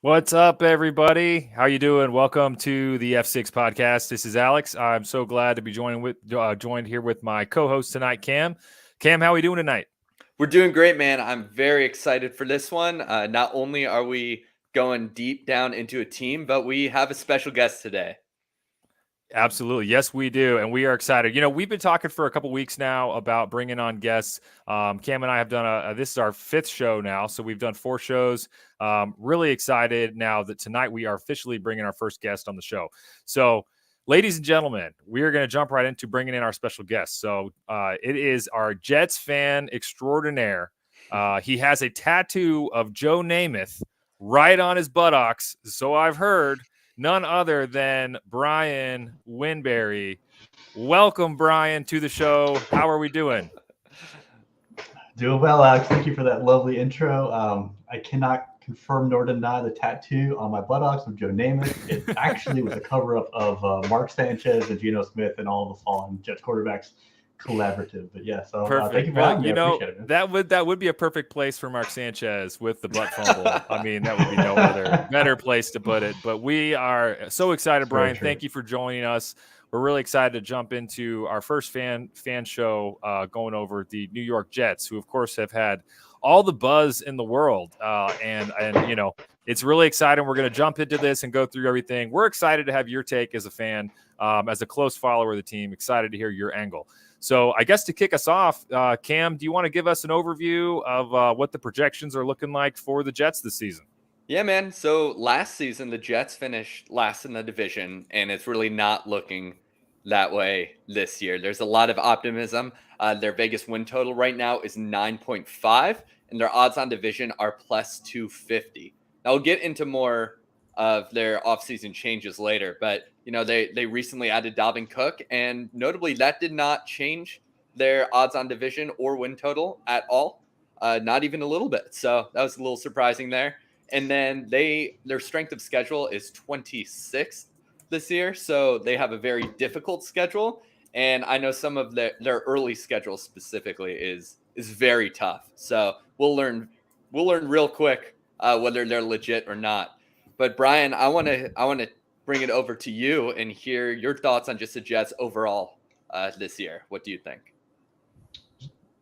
What's up, everybody? How you doing? Welcome to the F6 podcast. This is Alex. I'm so glad to be joined here with my co-host tonight, Cam. Cam, how are we doing tonight? We're doing great, man. I'm very excited for this one. Not only are we going deep down into a team, but we have a special guest today. Absolutely. Yes, we do. And we are excited. We've been talking for a couple weeks now about bringing on guests. Cam and I have done this is our fifth show now. So we've done 4 shows. Really excited now that tonight we are officially bringing our first guest on the show. So, ladies and gentlemen, we are going to jump right into bringing in our special guest. So it is our Jets fan extraordinaire. He has a tattoo of Joe Namath right on his buttocks. So I've heard. None other than Brian Winberry. Welcome, Brian, to the show. How are we doing? Doing well, Alex. Thank you for that lovely intro. I cannot confirm nor deny the tattoo on my buttocks of Joe Namath. It actually was a cover-up of Mark Sanchez and Geno Smith and all the fallen Jets quarterbacks collaborative. But yeah, so thank you for having me. I appreciate it, man. that would be a perfect place for Mark Sanchez with the butt fumble. I mean, that would be no other better place to put it. But we are so excited, Brian. Thank you for joining us. We're really excited to jump into our first fan show, going over the New York Jets, who of course have had all the buzz in the world, and it's really exciting. We're going to jump into this and go through everything. We're excited to have your take as a fan, as a close follower of the team. Excited to hear your angle. So I guess to kick us off, Cam, do you want to give us an overview of what the projections are looking like for the Jets this season? Yeah, man. So last season, the Jets finished last in the division, and it's really not looking that way this year. There's a lot of optimism. Their Vegas win total right now is 9.5, and their odds on division are plus 250. Now, we'll get into more of their offseason changes later, but they recently added Dalvin Cook, and notably that did not change their odds on division or win total at all, not even a little bit. So that was a little surprising there. And then their strength of schedule is 26th this year, so they have a very difficult schedule. And I know some of their early schedule specifically is very tough. So we'll learn real quick whether they're legit or not. But Brian, I want to bring it over to you and hear your thoughts on just the Jets overall this year. What do you think?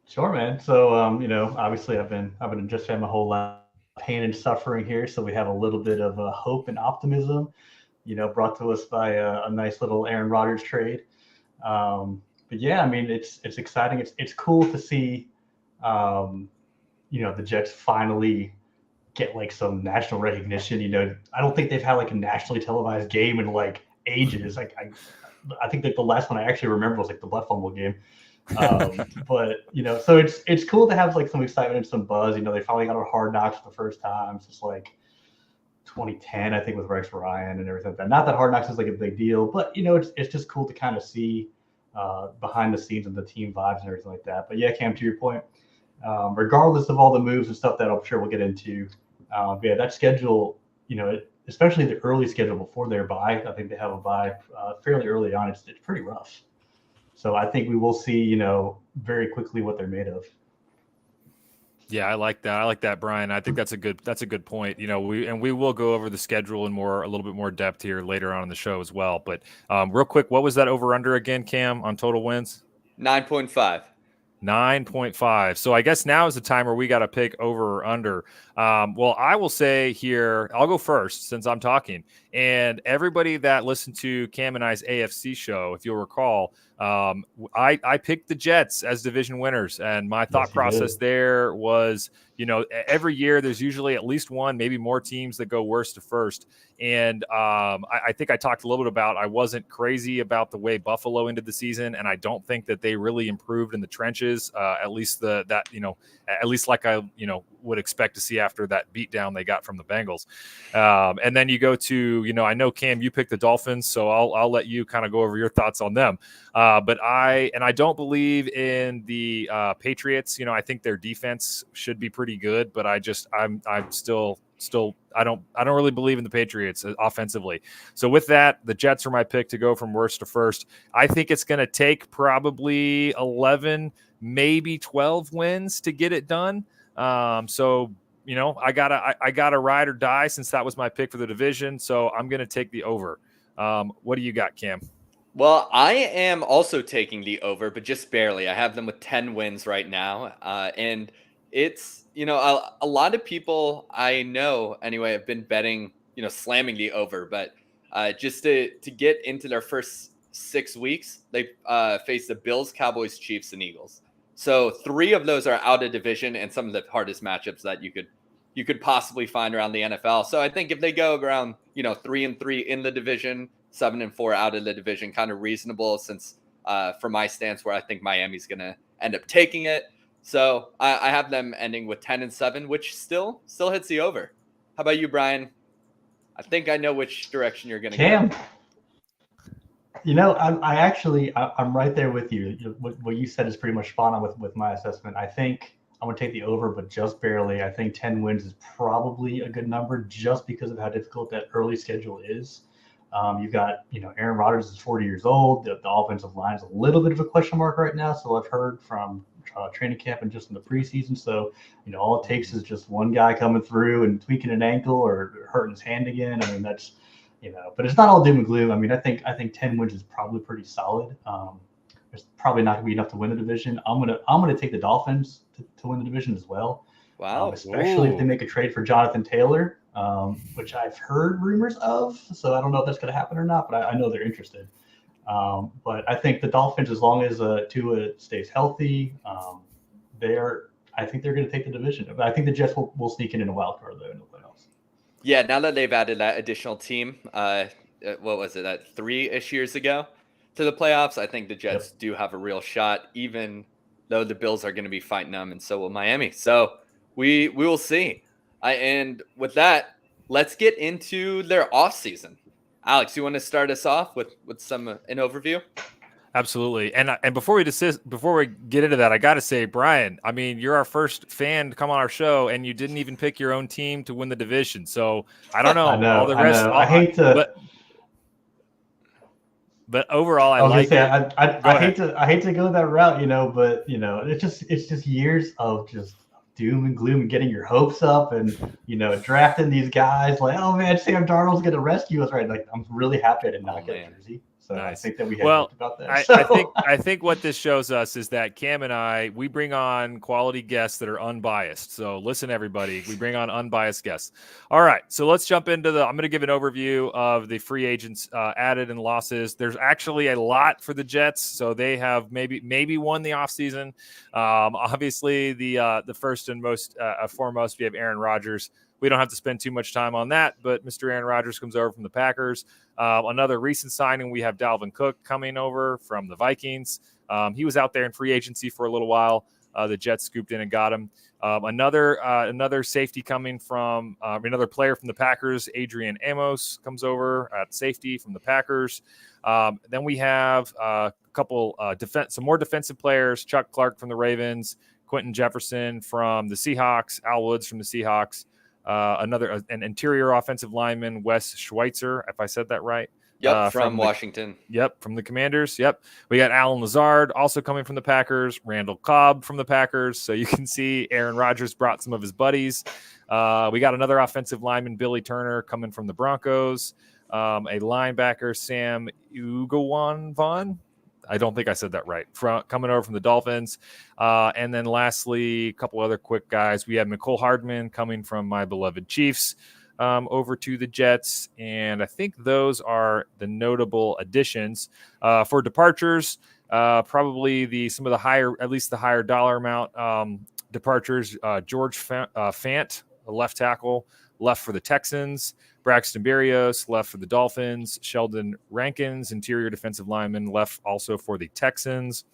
Sure, man. So obviously I've been a Jets fan my whole life. Pain and suffering here, so we have a little bit of hope and optimism, brought to us by a nice little Aaron Rodgers trade. But yeah, I mean, it's exciting. It's cool to see, the Jets finally get like some national recognition. I don't think they've had like a nationally televised game in like ages. Like I think that the last one I actually remember was like the butt fumble game. But so it's cool to have like some excitement and some buzz. They finally got on Hard Knocks for the first time since like 2010, I think, with Rex Ryan and everything like that. Not that Hard Knocks is like a big deal, but it's just cool to kind of see behind the scenes of the team vibes and everything like that. But yeah, Cam, to your point, regardless of all the moves and stuff that I'm sure we'll get into, yeah, that schedule, especially the early schedule before their bye, I think they have a bye fairly early on. It's pretty rough. So I think we will see, very quickly what they're made of. Yeah, I like that. I like that, Brian. I think that's a good point. We will go over the schedule in a little bit more depth here later on in the show as well. But real quick, what was that over under again, Cam, on total wins? 9.5. 9.5. So I guess now is the time where we got to pick over or under. Well, I will say here, I'll go first since I'm talking. And everybody that listened to Cam and I's AFC show, if you'll recall, I picked the Jets as division winners. And my thought process there was, every year there's usually at least one, maybe more teams that go worst to first. And I think I talked a little bit about I wasn't crazy about the way Buffalo ended the season, and I don't think that they really improved in the trenches. At least at least like I would expect to see after that beatdown they got from the Bengals. And then you go to I know Cam, you picked the Dolphins, so I'll let you kind of go over your thoughts on them. But I don't believe in the Patriots. I think their defense should be pretty good, but I'm still I don't really believe in the Patriots offensively. So with that, the Jets are my pick to go from worst to first. I think it's going to take probably 11, maybe 12 wins to get it done. So I gotta ride or die since that was my pick for the division. So I'm gonna take the over. What do you got, Cam? Well, I am also taking the over, but just barely. I have them with 10 wins right now. And it's, a lot of people I know anyway have been betting, slamming the over, but just to get into their first 6 weeks, they face the Bills, Cowboys, Chiefs, and Eagles. So 3 of those are out of division and some of the hardest matchups that you could possibly find around the NFL. So I think if they go around, 3-3 in the division, 7-4 out of the division, kind of reasonable since for my stance where I think Miami's going to end up taking it. So I have them ending with 10-7, which still hits the over. How about you, Brian? I think I know which direction you're going to go. Cam, I'm right there with you. What you said is pretty much spot on with my assessment. I think I'm going to take the over, but just barely. I think 10 wins is probably a good number just because of how difficult that early schedule is. You've got, Aaron Rodgers is 40 years old. The offensive line is a little bit of a question mark right now. So I've heard from training camp and just in the preseason. So, all it takes is just one guy coming through and tweaking an ankle or hurting his hand again. I mean, that's, but it's not all doom and gloom. I mean, I think 10 wins is probably pretty solid. It's probably not going to be enough to win the division. I'm gonna take the Dolphins to win the division as well. Wow. Especially if they make a trade for Jonathan Taylor, which I've heard rumors of. So I don't know if that's going to happen or not, but I know they're interested. But I think the Dolphins, as long as Tua stays healthy, I think they're going to take the division. But I think the Jets will sneak in a wild card though in the playoffs. Yeah, now that they've added that additional team, what was it, that 3-ish years ago to the playoffs, I think the Jets do have a real shot, even though the Bills are going to be fighting them, and so will Miami. So we will see. And with that, let's get into their offseason. Alex, you want to start us off with an overview? Absolutely. And before we get into that, I got to say, Brian, I mean, you're our first fan to come on our show, and you didn't even pick your own team to win the division. So I don't know. I know. All the rest. I hate to. But overall, I hate to go that route, but it's just years of just doom and gloom and getting your hopes up and drafting these guys like, oh man, Sam Darnold's gonna rescue us, right? Like, I'm really happy I did not get a jersey. So nice. I think that we had talked about that. I think what this shows us is that Cam and we bring on quality guests that are unbiased. So listen, everybody, we bring on unbiased guests. All right, so let's jump into I'm going to give an overview of the free agents added and losses. There's actually a lot for the Jets, so they have maybe won the offseason. Obviously, the first and most foremost, we have Aaron Rodgers. We don't have to spend too much time on that, but Mr. Aaron Rodgers comes over from the Packers. Another recent signing, we have Dalvin Cook coming over from the Vikings. He was out there in free agency for a little while. The Jets scooped in and got him. Another safety coming from another player from the Packers, Adrian Amos, comes over at safety from the Packers. Then we have a couple some more defensive players, Chuck Clark from the Ravens, Quentin Jefferson from the Seahawks, Al Woods from the Seahawks. An interior offensive lineman, Wes Schweitzer, if I said that right. Yep, from Washington. From the Commanders. Yep. We got Alan Lazard also coming from the Packers, Randall Cobb from the Packers. So you can see Aaron Rodgers brought some of his buddies. We got another offensive lineman, Billy Turner, coming from the Broncos. A linebacker, Sam Vaughn. I don't think I said that right. Coming over from the Dolphins. And then lastly, a couple other quick guys. We have Mecole Hardman coming from my beloved Chiefs over to the Jets. And I think those are the notable additions. For departures, probably some of the higher, at least the higher dollar amount departures. George Fant, a left tackle, left for the Texans. Braxton Berrios left for the Dolphins. Sheldon Rankins, interior defensive lineman, left also for the Texans.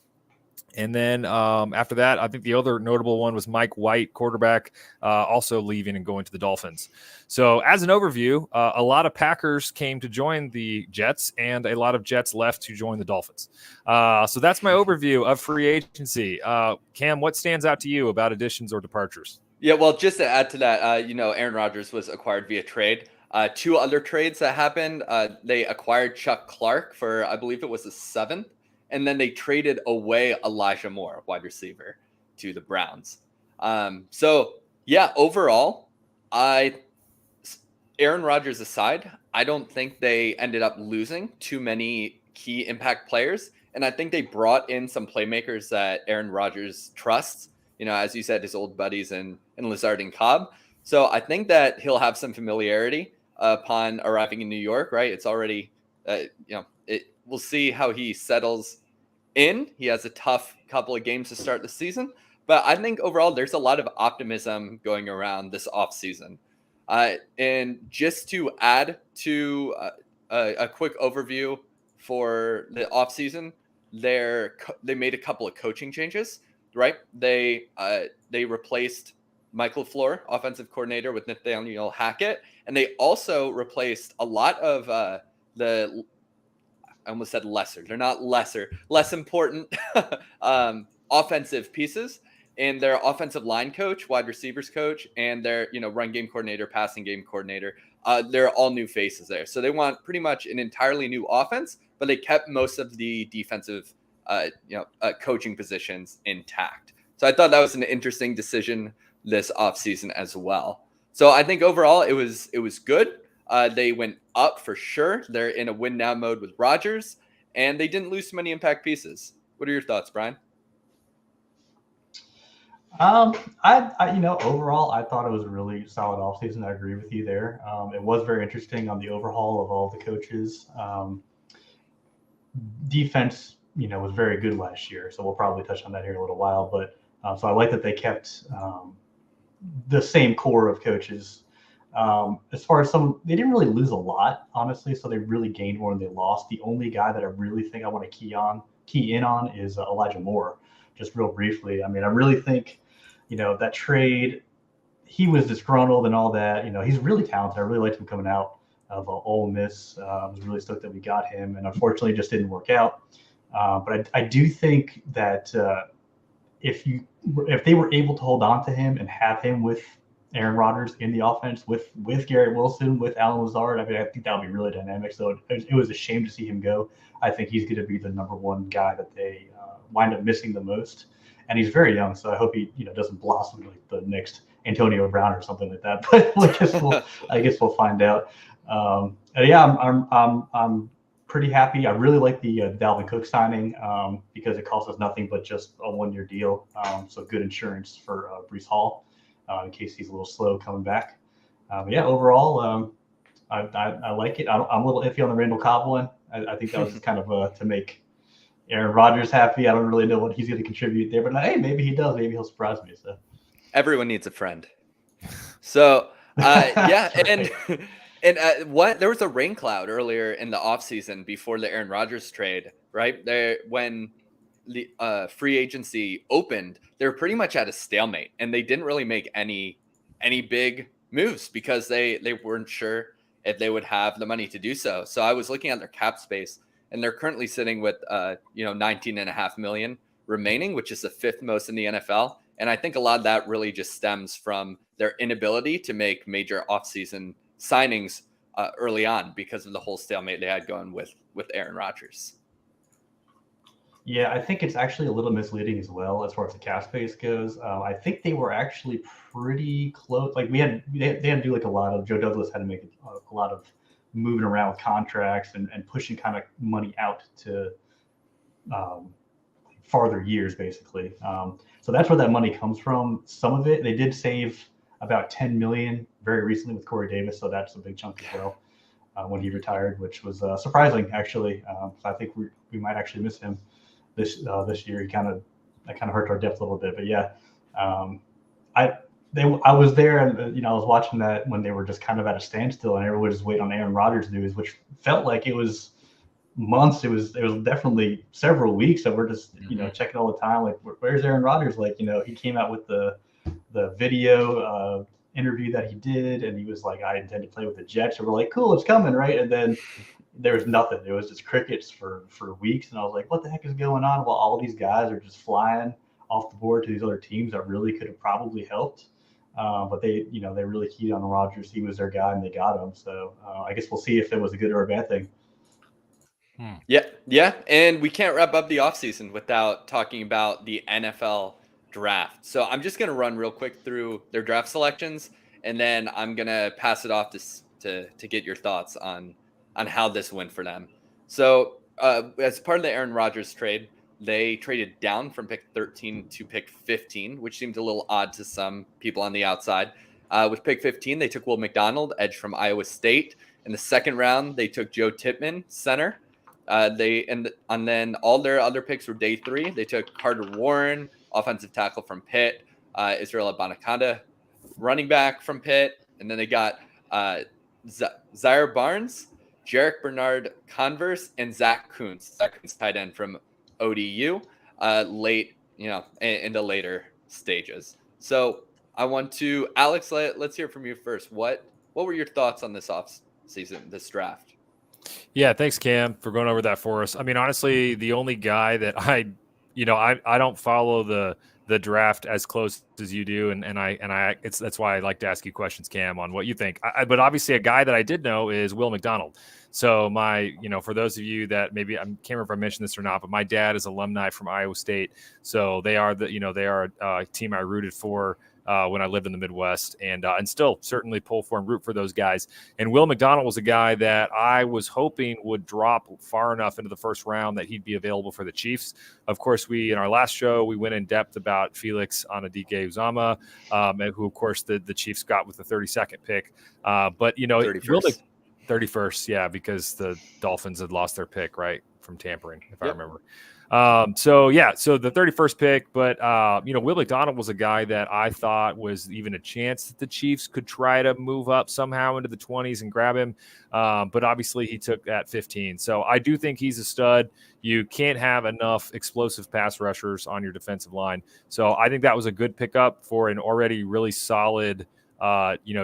And then after that, I think the other notable one was Mike White, quarterback, also leaving and going to the Dolphins. So as an overview, a lot of Packers came to join the Jets, and a lot of Jets left to join the Dolphins. So that's my overview of free agency. Cam, what stands out to you about additions or departures? Yeah, well, just to add to that, Aaron Rodgers was acquired via trade. 2 other trades that happened. They acquired Chuck Clark for, I believe it was a 7th. And then they traded away Elijah Moore, wide receiver, to the Browns. So, yeah, overall, Aaron Rodgers aside, I don't think they ended up losing too many key impact players. And I think they brought in some playmakers that Aaron Rodgers trusts, as you said, his old buddies in Lazard and Cobb. So I think that he'll have some familiarity upon arriving in New York, right? It's already, we'll see how he settles in. He has a tough couple of games to start the season. But I think overall, there's a lot of optimism going around this offseason. And just to add to a quick overview for the offseason, they made a couple of coaching changes, right? They replaced Michael LaFleur, offensive coordinator, with Nathaniel Hackett, and they also replaced a lot of I almost said lesser. They're not lesser, less important offensive pieces. And their offensive line coach, wide receivers coach, and their run game coordinator, passing game coordinator, they're all new faces there. So they want pretty much an entirely new offense, but they kept most of the defensive coaching positions intact. So I thought that was an interesting decision this offseason as well. So I think overall it was good. They went up for sure. They're in a win now mode with Rodgers, and they didn't lose too many impact pieces. What are your thoughts, Brian? Overall, I thought it was a really solid offseason. I agree with you there. It was very interesting on the overhaul of all the coaches. Defense, was very good last year, so we'll probably touch on that here in a little while. But so I like that they kept the same core of coaches. As far as they didn't really lose a lot, honestly, so they really gained more than they lost. The only guy that I really think I want to key in on is Elijah Moore. Just real briefly, I really think, that trade, he was disgruntled and all that. He's really talented. I really liked him coming out of Ole Miss. I was really stoked that we got him, and unfortunately, it just didn't work out. But I do think that if they were able to hold on to him and have him with Aaron Rodgers in the offense, with Garrett Wilson, with Allen Lazard, I think that would be really dynamic. So it was a shame to see him go. I think he's going to be the number one guy that they wind up missing the most. And he's very young, so I hope he doesn't blossom like the next Antonio Brown or something like that. But I guess we'll find out. I'm pretty happy. I really like the Dalvin Cook signing because it costs us nothing but just a 1-year deal. So good insurance for Breece Hall in case he's a little slow coming back. Overall, I like it. I'm a little iffy on the Randall Cobb one. I think that was just kind of to make Aaron Rodgers happy. I don't really know what he's going to contribute there, but hey, maybe he does. Maybe he'll surprise me. So everyone needs a friend. So and there was a rain cloud earlier in the offseason before the Aaron Rodgers trade, right? There when the free agency opened, they were pretty much at a stalemate, and they didn't really make any big moves because they weren't sure if they would have the money to do so. So I was looking at their cap space, and they're currently sitting with 19.5 million remaining, which is the 5th most in the NFL. And I think a lot of that really just stems from their inability to make major offseason signings early on because of the whole stalemate they had going with Aaron Rodgers. Yeah, I think it's actually a little misleading as well as far as the cap space goes. I think they were actually pretty close. Like they had to do like a lot of, Joe Douglas had to make a lot of moving around with contracts and pushing kind of money out to farther years, basically. So that's where that money comes from. Some of it, they did save about 10 million very recently with Corey Davis. So that's a big chunk as well when he retired, which was surprising, actually. I think we might actually miss him this year. That kind of hurt our depth a little bit, but yeah. I was there, and I was watching that when they were just kind of at a standstill, and everyone was just waiting on Aaron Rodgers news, which felt like it was months. It was definitely several weeks that we're just checking all the time, like where's Aaron Rodgers? Like he came out with the video interview that he did, and he was like, I intend to play with the Jets. And we're like, cool, it's coming, right? And then there was nothing. It was just crickets for weeks, and I was like, what the heck is going on? Well, all these guys are just flying off the board to these other teams that really could have probably helped. But they really keyed on Rodgers. He was their guy, and they got him. So I guess we'll see if it was a good or a bad thing. Yeah. And we can't wrap up the offseason without talking about the NFL draft. So I'm just going to run real quick through their draft selections and then I'm gonna pass it off to get your thoughts on how this went for them. So as part of the Aaron Rodgers trade, they traded down from pick 13 to pick 15, which seemed a little odd to some people on the outside. With pick 15, they took Will McDonald, edge from Iowa State. In the second round, they took Joe Tippmann, center. And then all their other picks were day 3. They took Carter Warren, offensive tackle from Pitt, Israel Abanikanda, running back from Pitt, and then they got Zaire Barnes, Jarek Bernard Converse, and Zach Kuntz. Zach Kuntz, tight end from ODU, late, in the later stages. So I want to, Alex, let's hear from you first. What were your thoughts on this offseason, this draft? Yeah, thanks, Cam, for going over that for us. I mean, honestly, the only guy that I don't follow the draft as close as you do, and that's why I like to ask you questions, Cam, on what you think. But obviously, a guy that I did know is Will McDonald. So for those of you that maybe, I can't remember if I mentioned this or not, but my dad is alumni from Iowa State, so they are a team I rooted for when I lived in the Midwest, and still certainly pull for and root for those guys. And Will McDonald was a guy that I was hoping would drop far enough into the first round that he'd be available for the Chiefs. Of course, in our last show, we went in depth about Felix Anudike-Uzomah, who, of course, the Chiefs got with the 32nd pick. But, 31st. 31st, yeah, because the Dolphins had lost their pick, right, from tampering, if I remember. So the 31st pick, but Will McDonald was a guy that I thought was even a chance that the Chiefs could try to move up somehow into the 20s and grab him. But obviously he took at 15. So I do think he's a stud. You can't have enough explosive pass rushers on your defensive line. So I think that was a good pickup for an already really solid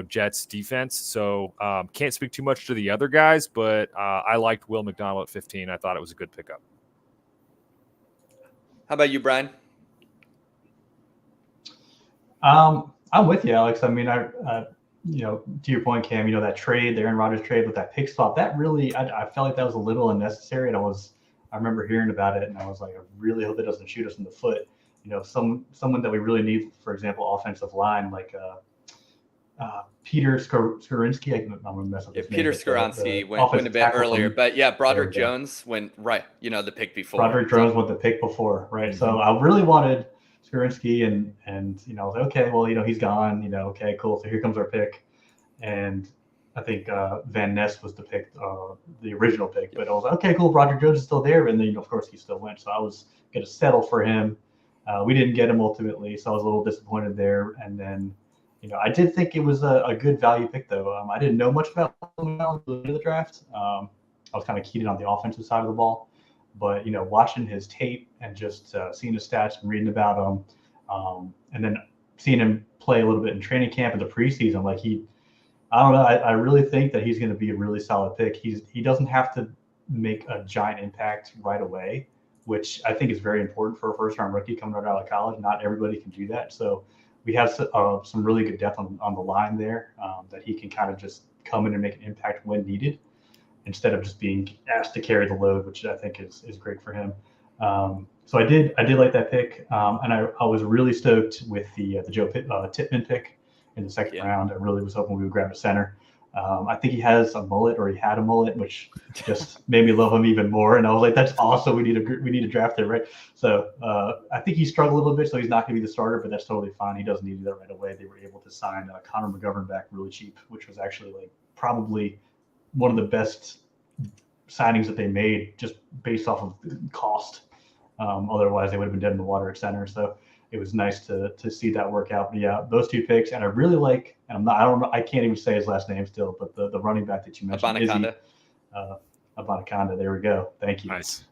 Jets defense. So can't speak too much to the other guys, but I liked Will McDonald at 15. I thought it was a good pickup. How about you, Brian? I'm with you, Alex. I mean, to your point, Cam, that trade, the Aaron Rodgers trade with that pick swap, that really, I felt like that was a little unnecessary. And I remember hearing about it, and I was like, I really hope it doesn't shoot us in the foot. Someone that we really need, for example, offensive line, like Peter Skorinski. I'm gonna mess up his name. Peter Skorinski went a bit earlier, but Broderick Jones went right. The pick before. Broderick Jones went the pick before, right? Mm-hmm. So I really wanted Skorinski, and I was like, okay, well, he's gone. Okay, cool. So here comes our pick, and I think Van Ness was the pick, the original pick. But I was like, okay, cool. Broderick Jones is still there, and then of course he still went. So I was gonna settle for him. We didn't get him ultimately, so I was a little disappointed there, and then. I did think it was a good value pick, though. I didn't know much about the draft. I was kind of keyed in on the offensive side of the ball. But, watching his tape and just seeing his stats and reading about him, and then seeing him play a little bit in training camp in the preseason, I don't know. I really think that he's going to be a really solid pick. He doesn't have to make a giant impact right away, which I think is very important for a first-round rookie coming right out of college. Not everybody can do that. So, we have some really good depth on the line there that he can kind of just come in and make an impact when needed instead of just being asked to carry the load, which I think is great for him. So I did like that pick, and I was really stoked with the Joe Tippmann pick in the second round. I really was hoping we would grab a center. I think he has a mullet, or he had a mullet, which just made me love him even more. And I was like, that's awesome. We need a draft there, right? So I think he struggled a little bit, so he's not going to be the starter, but that's totally fine. He doesn't need to do that right away. They were able to sign Connor McGovern back really cheap, which was actually probably one of the best signings that they made just based off of cost. Otherwise, they would have been dead in the water at center. So it was nice to see that work out. But yeah, those two picks, and I really like, and I can't even say his last name still, but the running back that you mentioned, Abanikanda. There we go. Thank you. Nice.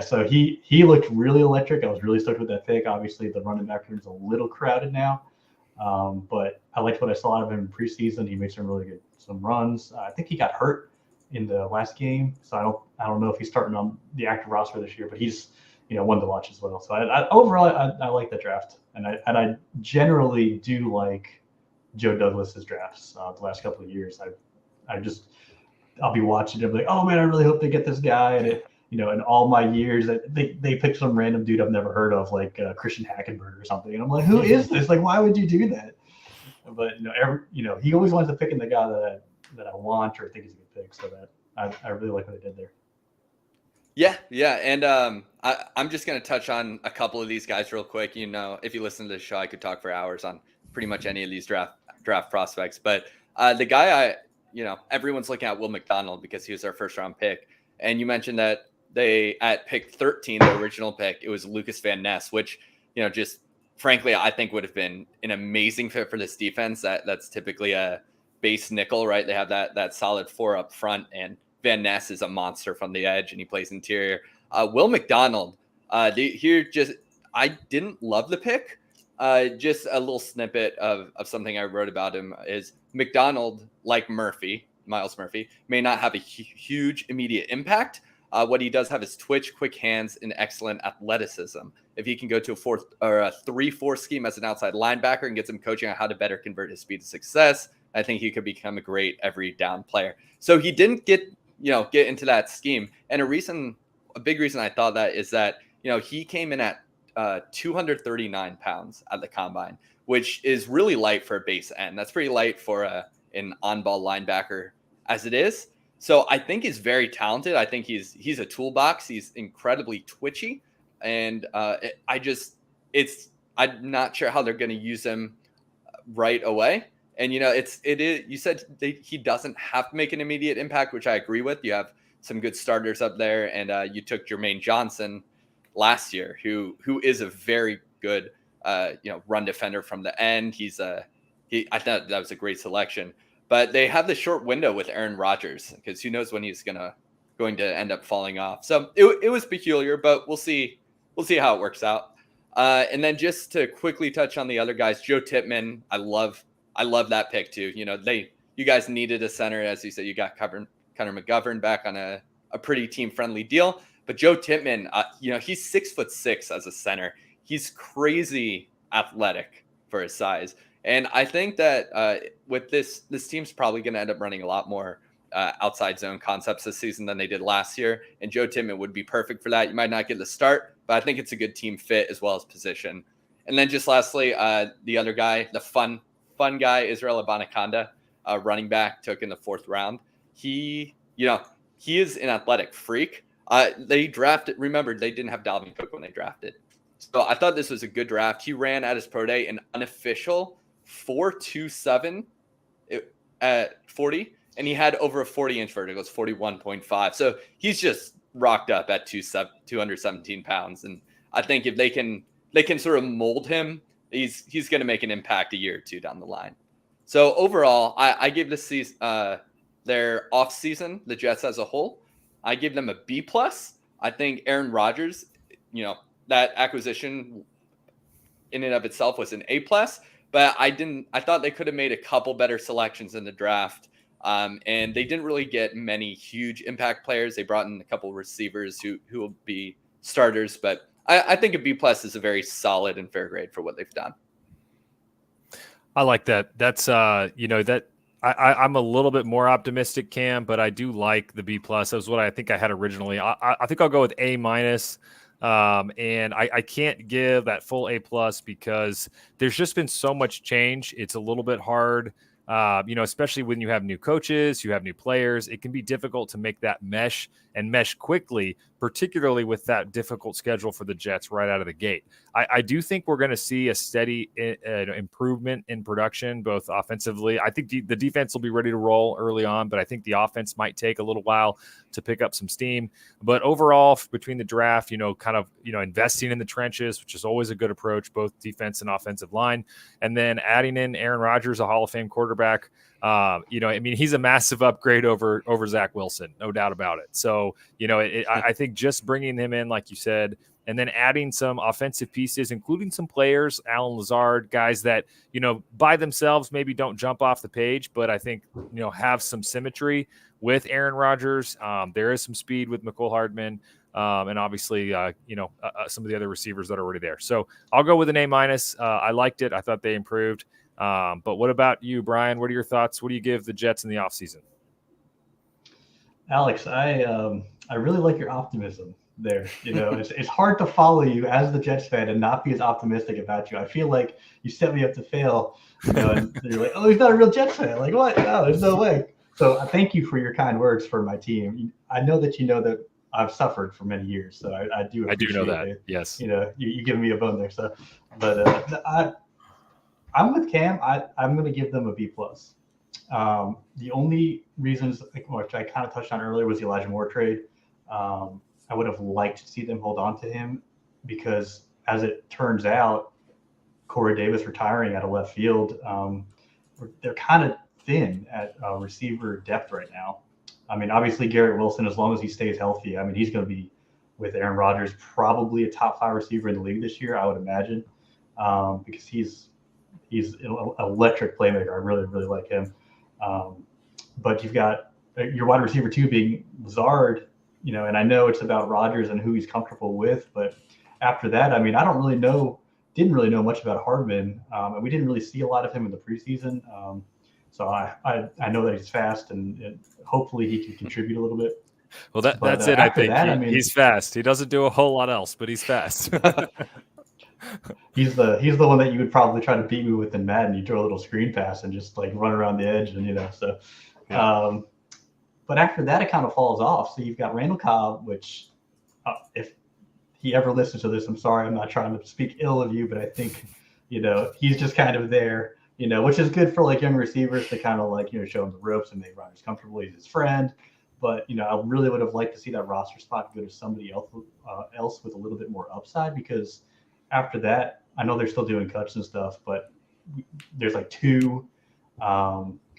So he looked really electric. I was really stoked with that pick. Obviously, the running back room is a little crowded now, but I liked what I saw out of him in preseason. He made some runs. I think he got hurt in the last game, so I don't know if he's starting on the active roster this year, but he's one to watch as well. So overall, I like the draft, and I generally do like Joe Douglas's drafts the last couple of years. I'll be watching it, like, oh man, I really hope they get this guy, and in all my years they pick some random dude I've never heard of, like Christian Hackenberg or something, and I'm like, who is this? Like, why would you do that? But he always wants to pick in the guy that I want or think is a good pick. So that I really like what they did there. Yeah, and I'm just going to touch on a couple of these guys real quick. If you listen to the show, I could talk for hours on pretty much any of these draft prospects. But the guy everyone's looking at Will McDonald because he was our first round pick. And you mentioned that they at pick 13, the original pick, it was Lucas Van Ness, which just frankly I think would have been an amazing fit for this defense. That's typically a base nickel, right? They have that solid 4 up front, and Van Ness is a monster from the edge, and he plays interior. Will McDonald, I didn't love the pick. Just a little snippet of something I wrote about him is McDonald, like Miles Murphy, may not have a huge immediate impact. What he does have is twitch, quick hands, and excellent athleticism. If he can go to a 3-4 scheme as an outside linebacker and get some coaching on how to better convert his speed to success, I think he could become a great every down player. So he didn't get into that scheme. And a big reason I thought that is that, he came in at 239 pounds at the combine, which is really light for a base end. That's pretty light for an on-ball linebacker as it is. So I think he's very talented. I think he's a toolbox. He's incredibly twitchy. And I'm not sure how they're going to use him right away. And, you said he doesn't have to make an immediate impact, which I agree with. You have some good starters up there, and you took Jermaine Johnson last year, who is a very good, run defender from the end. I thought that was a great selection, but they have the short window with Aaron Rodgers because who knows when he's going to end up falling off. So it was peculiar, but we'll see how it works out. And then just to quickly touch on the other guys, Joe Tippmann, I love that pick too. You guys needed a center. As you said, you got Connor McGovern back on a pretty team friendly deal, but Joe Tippmann, he's 6'6" as a center. He's crazy athletic for his size. And I think that with this team's probably going to end up running a lot more outside zone concepts this season than they did last year. And Joe Tippmann would be perfect for that. You might not get the start, but I think it's a good team fit as well as position. And then just lastly, the other guy, the fun guy, Israel Abanikanda, running back, took in the 4th round. He is an athletic freak. They didn't have Dalvin Cook when they drafted. So I thought this was a good draft. He ran at his pro day an unofficial 4.27 at 40, and he had over a 40-inch vertical. It's 41.5. So he's just rocked up at 217 pounds. And I think if they can sort of mold him, he's going to make an impact a year or two down the line. So overall, I give this season, their off season, the Jets as a whole, I give them a B+. I think Aaron Rodgers, that acquisition in and of itself was an A+, but I thought they could have made a couple better selections in the draft. And they didn't really get many huge impact players. They brought in a couple of receivers who will be starters, but I think a B+ is a very solid and fair grade for what they've done. I like that. That's I'm a little bit more optimistic, Cam, but I do like the B+. That was what I think I had originally. I think I'll go with A-. And I can't give that full A+ because there's just been so much change. It's a little bit hard, especially when you have new coaches, you have new players. It can be difficult to make that mesh quickly, particularly with that difficult schedule for the Jets right out of the gate. I do think we're going to see a steady improvement in production, both offensively. I think the defense will be ready to roll early on, but I think the offense might take a little while to pick up some steam. But overall, between the draft, investing in the trenches, which is always a good approach, both defense and offensive line, and then adding in Aaron Rodgers, a Hall of Fame quarterback. He's a massive upgrade over Zach Wilson, no doubt about it. So, I think just bringing him in, like you said, and then adding some offensive pieces, including some players, Allen Lazard, guys that, by themselves maybe don't jump off the page, but I think, have some symmetry with Aaron Rodgers. There is some speed with Mecole Hardman, and obviously, some of the other receivers that are already there. So I'll go with an A-. I liked it. I thought they improved. But what about you, Brian? What are your thoughts? What do you give the Jets in the offseason? Alex, I really like your optimism. there. It's hard to follow you as the Jets fan and not be as optimistic about you. I feel like you set me up to fail, and you're like, oh, he's not a real Jets fan. Like, what? No, there's no way. So I thank you for your kind words for my team. I know that you know that I've suffered for many years, so I do. I do know that. It. Yes. You giving me a bone there. So, but I'm with Cam. I'm going to give them a B+. The only reasons, which I kind of touched on earlier, was the Elijah Moore trade. I would have liked to see them hold on to him because, as it turns out, Corey Davis retiring out of left field, they're kind of thin at receiver depth right now. I mean, obviously Garrett Wilson, as long as he stays healthy, I mean, he's going to be with Aaron Rodgers, probably a top 5 receiver in the league this year, I would imagine, because he's an electric playmaker. I really, really like him. But you've got your wide receiver 2 being Lazard, and I know it's about Rodgers and who he's comfortable with, but after that, I mean, didn't really know much about Hardman, and we didn't really see a lot of him in the preseason. So I know that he's fast, and hopefully he can contribute a little bit. Well, that's it. I think he's fast. He doesn't do a whole lot else, but he's fast. He's the one that you would probably try to beat me with in Madden. You throw a little screen pass and just like run around the edge, and so. Yeah. But after that, it kind of falls off. So you've got Randall Cobb, which if he ever listens to this, I'm sorry, I'm not trying to speak ill of you, but I think he's just kind of there. Which is good for like young receivers to kind of like, show him the ropes and make Rodgers comfortable. He's his friend. But, I really would have liked to see that roster spot go to somebody else with a little bit more upside, because after that, I know they're still doing cuts and stuff, but there's like 2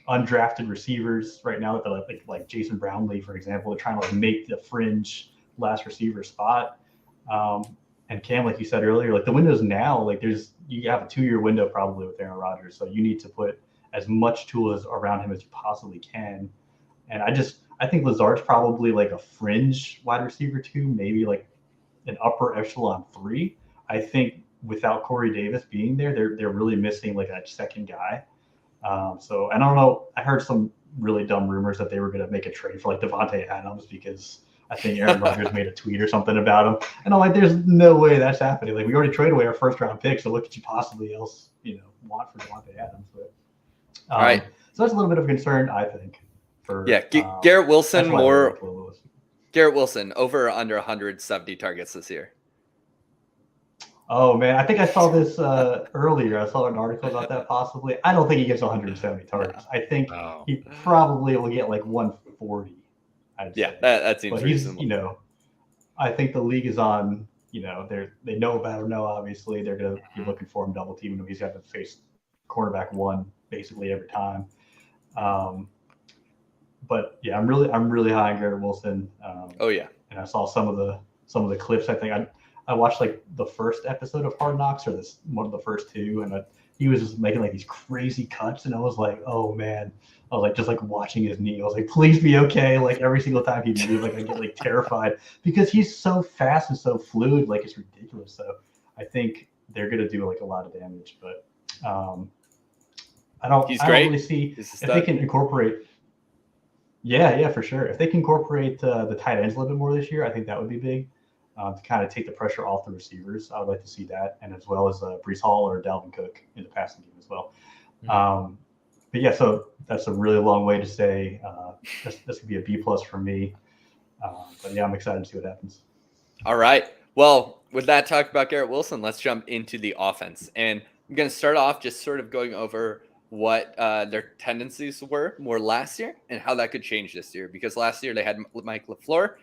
undrafted receivers right now that like Jason Brownlee, for example, are trying to like make the fringe last receiver spot. And Cam, like you said earlier, like the window's now, like you have a 2-year window probably with Aaron Rodgers. So you need to put as much tools around him as you possibly can. And I think Lazard's probably like a fringe wide receiver 2, maybe like an upper echelon 3. I think without Corey Davis being there, they're really missing like that second guy. So I don't know. I heard some really dumb rumors that they were going to make a trade for like Devontae Adams because I think Aaron Rodgers made a tweet or something about him. And I'm like, there's no way that's happening. Like, we already traded away our first round pick, so what could you possibly else, want for Devontae Adams? But, all right. So that's a little bit of a concern, I think. Garrett Wilson Garrett Wilson over or under 170 targets this year. Oh man, I think I saw this earlier. I saw an article about that possibly. I don't think he gets 170 targets. I think he probably will get like 140. That seems reasonable. I think the league is on. They know about him now. Obviously, they're going to be looking for him, double teaming him. He's got to face cornerback 1 basically every time. But yeah, I'm really high on Garrett Wilson. And I saw some of the clips. I think I watched like the first episode of Hard Knocks, or one of the first 2, and he was just making like these crazy cuts, and I was like, oh man. I was like, just like watching his knee. I was like, please be okay. Like every single time he moves, like I get like terrified because he's so fast and so fluid. Like it's ridiculous. So I think they're gonna do like a lot of damage, but I don't really see if they can incorporate. Yeah, for sure. If they can incorporate the tight ends a little bit more this year, I think that would be big. To kind of take the pressure off the receivers. I would like to see that, and as well as Breece Hall or Dalvin Cook in the passing game as well. But yeah, so that's a really long way to say this could be a B+ for me. But yeah, I'm excited to see what happens. All right. Well, with that talk about Garrett Wilson, let's jump into the offense. And I'm going to start off just sort of going over what their tendencies were more last year and how that could change this year. Because last year they had Mike LaFleur.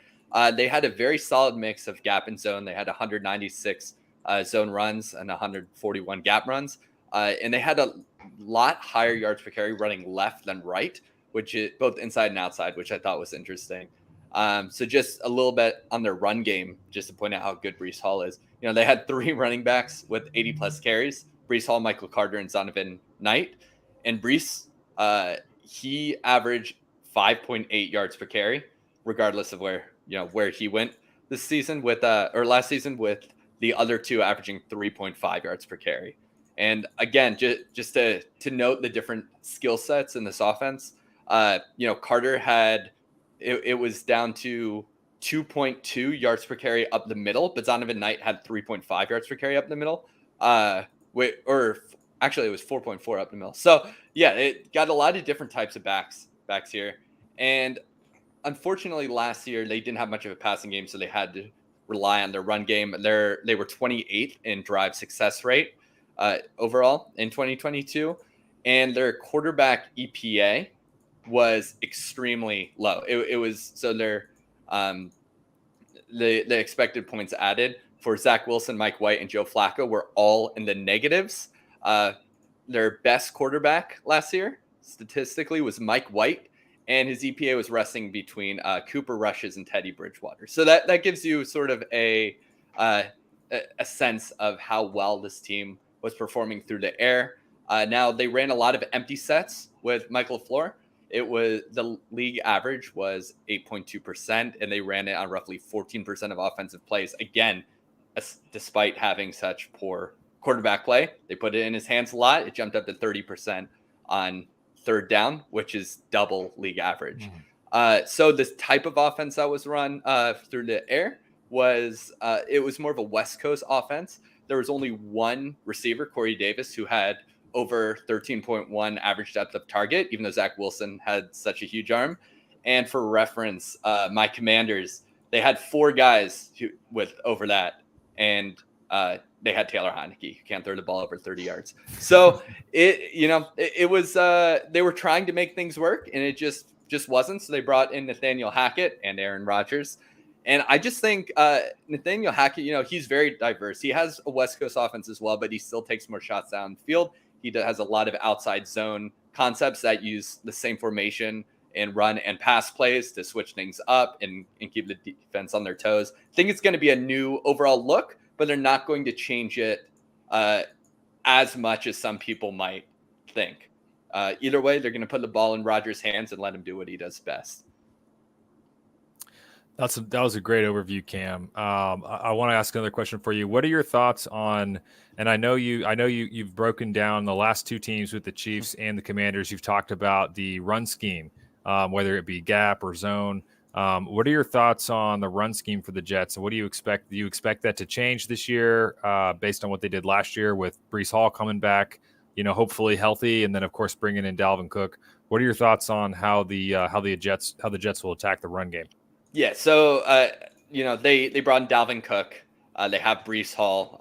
They had a very solid mix of gap and zone. They had 196 zone runs and 141 gap runs. And they had a lot higher yards per carry running left than right, which is both inside and outside, which I thought was interesting. So just a little bit on their run game, just to point out how good Breece Hall is. They had 3 running backs with 80 plus carries: Breece Hall, Michael Carter, and Zonovan Knight. And Breece, he averaged 5.8 yards per carry, regardless of where he went this season or last season, with the other 2 averaging 3.5 yards per carry. And again, just to note the different skill sets in this offense, Carter had it was down to 2.2 yards per carry up the middle, but Zonovan Knight had 3.5 yards per carry up the middle. Actually, it was 4.4 up the middle. So yeah, it got a lot of different types of backs here. And unfortunately, last year they didn't have much of a passing game, so they had to rely on their run game. They were 28th in drive success rate overall in 2022, and their quarterback EPA was extremely low. It was so their the expected points added for Zach Wilson, Mike White, and Joe Flacco were all in the negatives. Their best quarterback last year statistically was Mike White, and his EPA was resting between Cooper Rushes and Teddy Bridgewater. So that gives you sort of a sense of how well this team was performing through the air. Now they ran a lot of empty sets with Michael LaFleur. It was the league average was 8.2%, and they ran it on roughly 14% of offensive plays. Again, despite having such poor quarterback play, they put it in his hands a lot. It jumped up to 30% on third down, which is double league average. So this type of offense that was run through the air was it was more of a West Coast offense. There was only one receiver, Corey Davis, who had over 13.1 average depth of target, even though Zach Wilson had such a huge arm. And for reference, my Commanders, they had 4 guys with over that, and they had Taylor Heineke, who can't throw the ball over 30 yards. So it was they were trying to make things work, and it just wasn't. So they brought in Nathaniel Hackett and Aaron Rodgers. And I just think Nathaniel Hackett, he's very diverse. He has a West Coast offense as well, but he still takes more shots downfield. He has a lot of outside zone concepts that use the same formation and run and pass plays to switch things up and keep the defense on their toes. I think it's going to be a new overall look, but they're not going to change it as much as some people might think. Either way, they're going to put the ball in Rodgers' hands and let him do what he does best. That was a great overview, Cam. I want to ask another question for you. What are your thoughts on? And I know you've broken down the last 2 teams with the Chiefs and the Commanders. You've talked about the run scheme, whether it be gap or zone. What are your thoughts on the run scheme for the Jets? And what do you expect? Do you expect that to change this year based on what they did last year with Breece Hall coming back, hopefully healthy, and then of course bringing in Dalvin Cook? What are your thoughts on how the Jets will attack the run game? Yeah, so they brought in Dalvin Cook. They have Breece Hall.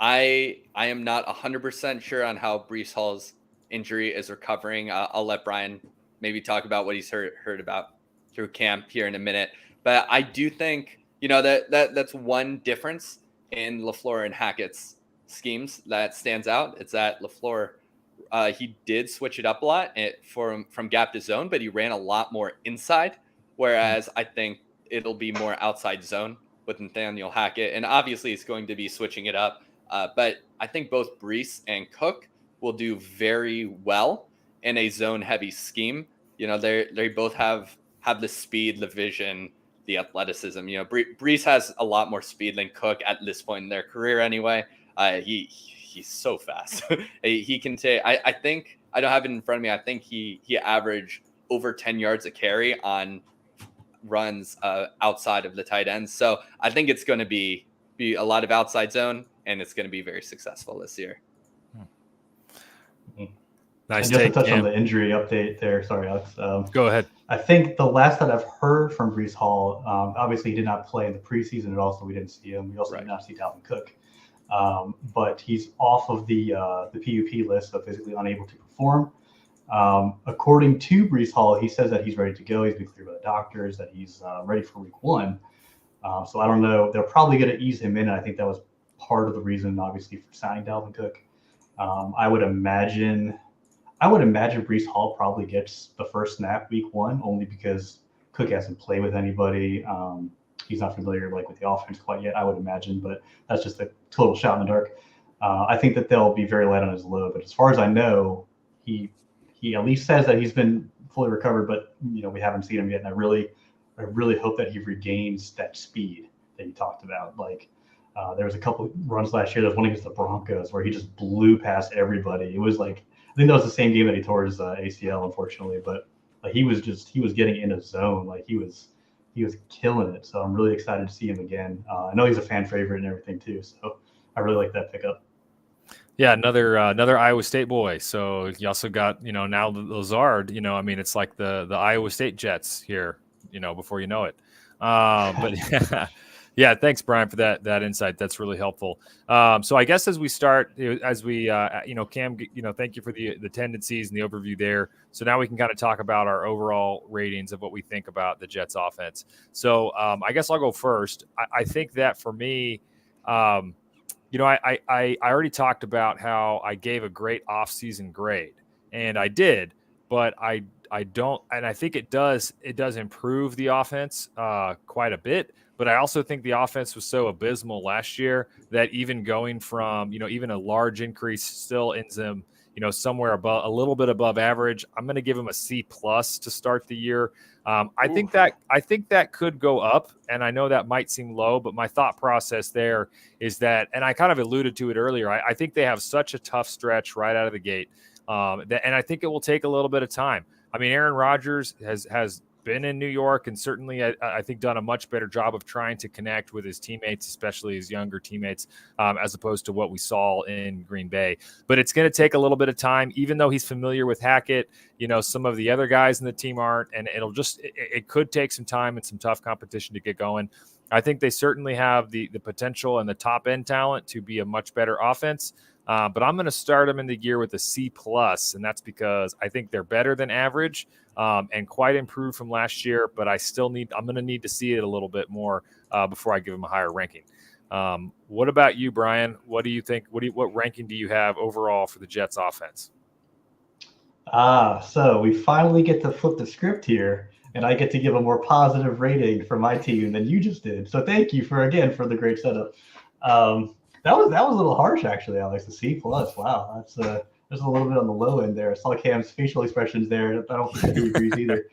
I am not 100% sure on how Breece Hall's injury is recovering. I'll let Brian maybe talk about what he's heard about through camp here in a minute. But I do think that's one difference in LaFleur and Hackett's schemes that stands out. It's that LaFleur he did switch it up a lot from gap to zone, but he ran a lot more inside. Whereas I think it'll be more outside zone with Nathaniel Hackett. And obviously it's going to be switching it up. But I think both Breece and Cook will do very well in a zone-heavy scheme. They both have the speed, the vision, the athleticism. Breece has a lot more speed than Cook at this point in their career anyway. He's so fast. He can take – I think – I don't have it in front of me. I think he averaged over 10 yards a carry on – runs outside of the tight ends. So I think it's going to be a lot of outside zone, and it's going to be very successful this year. Nice. And just to touch on the injury update there. Sorry, Alex. Go ahead. I think the last that I've heard from Breece Hall, obviously he did not play in the preseason, and also we didn't see him. We also did not see Dalvin Cook. But he's off of the PUP list, so physically unable to perform. According to Breece Hall, he says that he's ready to go. He's been cleared by the doctors, that he's ready for week 1. So I don't know. They're probably going to ease him in. And I think that was part of the reason, obviously, for signing Dalvin Cook. I would imagine Breece Hall probably gets the first snap week 1, only because Cook hasn't played with anybody. He's not familiar with the offense quite yet, I would imagine, but that's just a total shot in the dark. I think that they'll be very light on his load, but as far as I know, he at least says that he's been fully recovered, but we haven't seen him yet. And I really hope that he regains that speed that you talked about. There was a couple runs last year. There was one against the Broncos where he just blew past everybody. It was I think that was the same game that he tore his ACL, unfortunately. But he was getting in a zone. He was he was killing it. So I'm really excited to see him again. I know he's a fan favorite and everything too. So I really like that pickup. Yeah, another Iowa State boy. So you also got, now the Lazard. I mean, it's like the Iowa State Jets here. Before you know it. But yeah, thanks, Brian, for that insight. That's really helpful. So I guess as we start, Cam, thank you for the tendencies and the overview there. So now we can kind of talk about our overall ratings of what we think about the Jets offense. So I guess I'll go first. I think that for me. I already talked about how I gave a great offseason grade, and I did, but I don't, and I think it does improve the offense quite a bit. But I also think the offense was so abysmal last year that even going from even a large increase still ends them somewhere above, a little bit above average. I'm going to give him a C+ to start the year. I think that could go up, and I know that might seem low, but my thought process there is that, and I kind of alluded to it earlier, I think they have such a tough stretch right out of the gate, and I think it will take a little bit of time. I mean, Aaron Rodgers has been in New York and certainly I think done a much better job of trying to connect with his teammates, especially his younger teammates, as opposed to what we saw in Green Bay. But it's going to take a little bit of time, even though he's familiar with Hackett. Some of the other guys in the team aren't, and it could take some time and some tough competition to get going. I think they certainly have the potential and the top end talent to be a much better offense. But I'm going to start them in the year with a C+, and that's because I think they're better than average and quite improved from last year. But I'm going to need to see it a little bit more before I give them a higher ranking. What about you, Brian? What do you think? What ranking do you have overall for the Jets offense? So we finally get to flip the script here, and I get to give a more positive rating for my team than you just did. So thank you for the great setup. That was a little harsh, actually, Alex. The C+. Wow, that's a little bit on the low end there. I saw Cam's facial expressions there. I don't think he agrees either.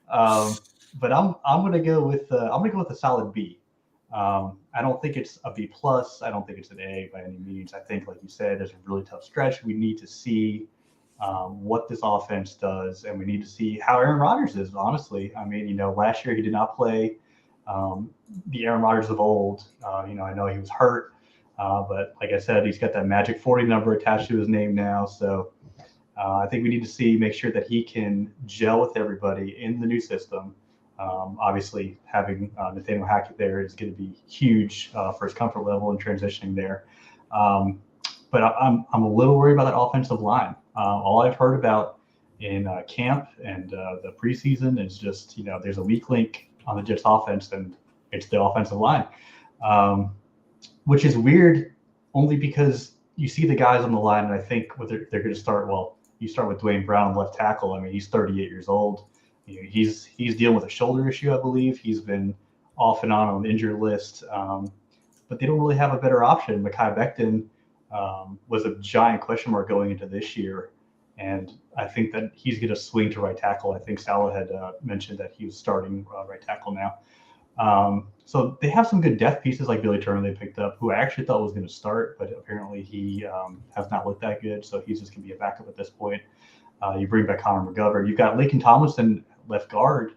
But I'm gonna go with a solid B. I don't think it's a B+. I don't think it's an A by any means. I think, like you said, there's a really tough stretch. We need to see what this offense does, and we need to see how Aaron Rodgers is. Honestly, I mean, last year he did not play the Aaron Rodgers of old. I know he was hurt. But like I said, he's got that magic 40 number attached to his name now. So I think we need to make sure that he can gel with everybody in the new system. Obviously, having Nathaniel Hackett there is going to be huge for his comfort level in transitioning there. But I'm a little worried about that offensive line. All I've heard about in camp and the preseason is just, there's a weak link on the Jets offense, and it's the offensive line. Which is weird only because you see the guys on the line, and I think they're going to start. Well, you start with Dwayne Brown, left tackle. I mean, he's 38 years old. He's dealing with a shoulder issue, I believe. He's been off and on the injured list, but they don't really have a better option. Mekhi Becton was a giant question mark going into this year, and I think that he's going to swing to right tackle. I think Salah had mentioned that he was starting right tackle now. So they have some good depth pieces like Billy Turner they picked up, who I actually thought was going to start, but apparently he has not looked that good. So he's just going to be a backup at this point. You bring back Connor McGovern. You've got Laken Tomlinson left guard,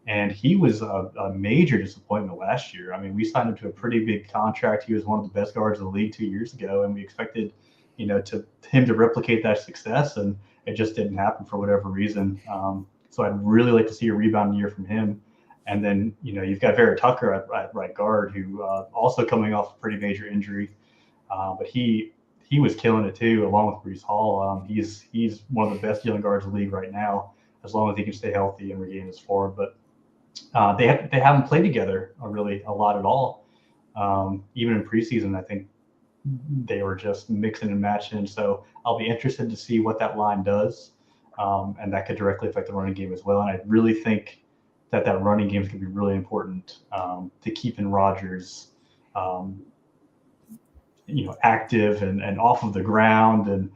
and he was a major disappointment last year. I mean, we signed him to a pretty big contract. He was one of the best guards in the league 2 years ago, and we expected, him to replicate that success, and it just didn't happen for whatever reason. So I'd really like to see a rebound year from him. And then, you've got Vera Tucker at right guard, who also coming off a pretty major injury. But he was killing it too, along with Breece Hall. He's one of the best young guards in the league right now, as long as he can stay healthy and regain his form. But they haven't played together really a lot at all. Even in preseason, I think they were just mixing and matching. So I'll be interested to see what that line does. And that could directly affect the running game as well. And I really think that running game is going to be really important to keeping Rodgers, active and off of the ground. And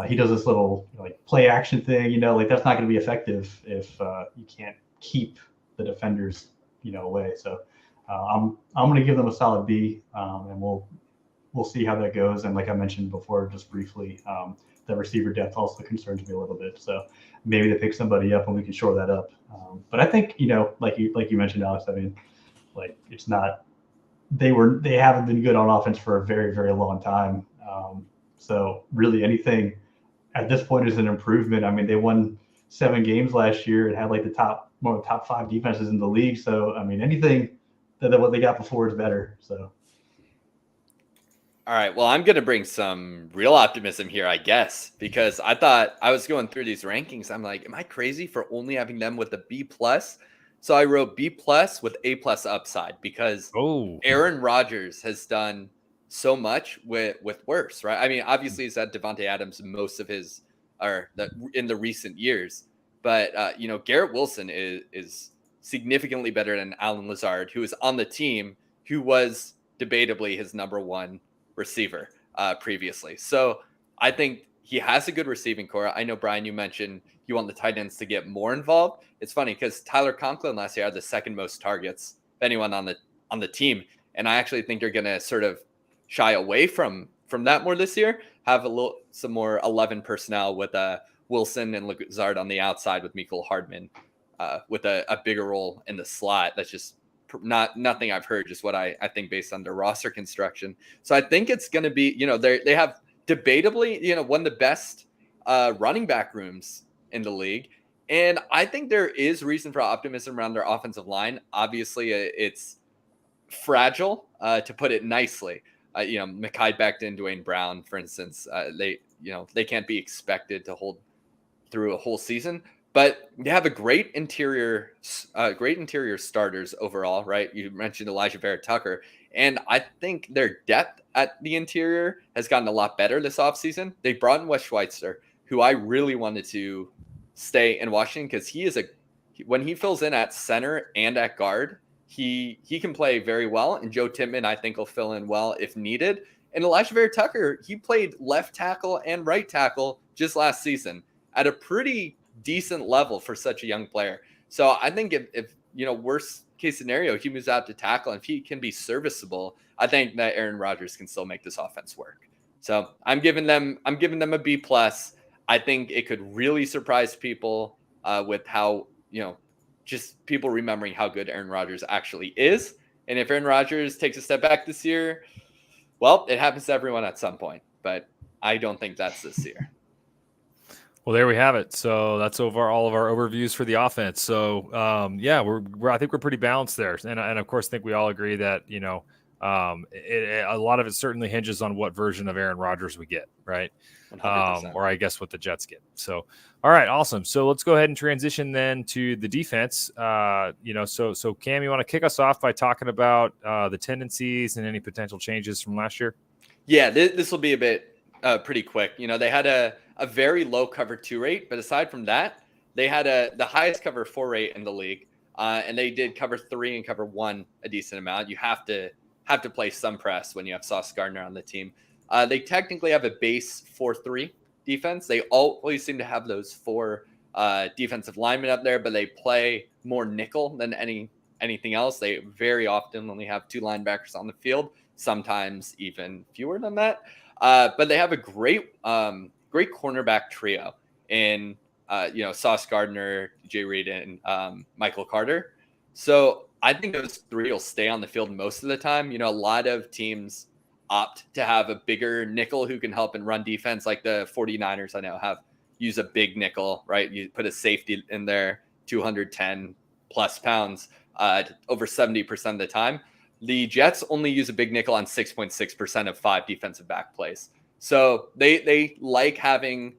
he does this little play action thing, that's not going to be effective if you can't keep the defenders, away. So I'm going to give them a solid B, and we'll see how that goes. And like I mentioned before, just briefly, the receiver depth also concerns me a little bit. So maybe they pick somebody up and we can shore that up. But I think, like you mentioned, Alex, I mean, like it's not, they haven't been good on offense for a very, very long time. So really anything at this point is an improvement. I mean, they won 7 games last year and had like one of the top 5 defenses in the league. So, I mean, anything that what they got before is better. So. All right. Well, I'm going to bring some real optimism here, I guess, because I thought I was going through these rankings. I'm like, am I crazy for only having them with a B+? So I wrote B+ with A+ upside because Aaron Rodgers has done so much with worse, right? I mean, obviously he's had Devontae Adams most of his in the recent years, but Garrett Wilson is significantly better than Allen Lazard, who is on the team, who was debatably his number 1 receiver previously. So I think he has a good receiving core. I know, Brian, you mentioned you want the tight ends to get more involved. It's funny because Tyler Conklin last year had the 2nd most targets of anyone on the team, and I actually think they're going to sort of shy away from that more this year. Have some more 11 personnel with Wilson and Lazard on the outside with Mecole Hardman with a bigger role in the slot. That's just nothing I've heard, just what I think based on their roster construction. So I think it's going to be, they have debatably, one of the best running back rooms in the league. And I think there is reason for optimism around their offensive line. Obviously, it's fragile, to put it nicely. Mekhi Becton, Dwayne Brown, for instance, they can't be expected to hold through a whole season. But they have a great interior starters overall, right? You mentioned Elijah Vera-Tucker, and I think their depth at the interior has gotten a lot better this offseason. They brought in Wes Schweitzer, who I really wanted to stay in Washington because when he fills in at center and at guard, he can play very well. And Joe Tippmann, I think, will fill in well if needed. And Elijah Vera-Tucker, he played left tackle and right tackle just last season at a pretty decent level for such a young player. So I think if worst case scenario, he moves out to tackle and if he can be serviceable, I think that Aaron Rodgers can still make this offense work. So I'm giving them a B+. I think it could really surprise people with how, just people remembering how good Aaron Rodgers actually is. And if Aaron Rodgers takes a step back this year, well, it happens to everyone at some point, but I don't think that's this year. Well, there we have it. So that's all of our overviews for the offense. So I think we're pretty balanced there, and of course, I think we all agree that a lot of it certainly hinges on what version of Aaron Rodgers we get, right? Or I guess what the Jets get. So, all right, awesome. So let's go ahead and transition then to the defense. So Cam, you want to kick us off by talking about the tendencies and any potential changes from last year? Yeah, this will be a bit pretty quick. They had a very low cover 2 rate, but aside from that, they had the highest cover 4 rate in the league, and they did cover 3 and cover 1 a decent amount. You have to play some press when you have Sauce Gardner on the team. They technically have a base 4-3 defense. They always seem to have those 4 defensive linemen up there, but they play more nickel than anything else. They very often only have 2 linebackers on the field, sometimes even fewer than that. But they have a great cornerback trio in Sauce Gardner, DJ Reed, and Michael Carter. So I think those 3 will stay on the field most of the time. A lot of teams opt to have a bigger nickel who can help in run defense, like the 49ers I know use a big nickel, right? You put a safety in there, 210 plus pounds, over 70% of the time. The Jets only use a big nickel on 6.6% of 5 defensive back plays. So they like having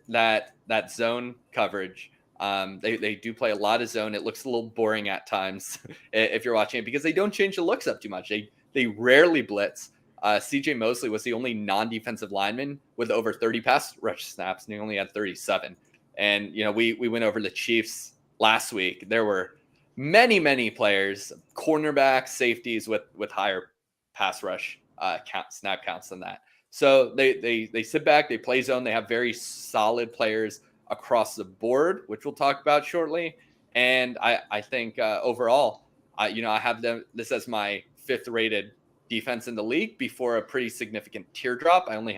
that zone coverage. They do play a lot of zone. It looks a little boring at times if you're watching it because they don't change the looks up too much. They rarely blitz. CJ Mosley was the only non-defensive lineman with over 30 pass rush snaps, and he only had 37. And we went over the Chiefs last week. There were many players, cornerbacks, safeties with higher pass rush snap counts than that. So they sit back, they play zone, they have very solid players across the board, which we'll talk about shortly. And I think overall, I have this as my 5th rated defense in the league before a pretty significant teardrop. I only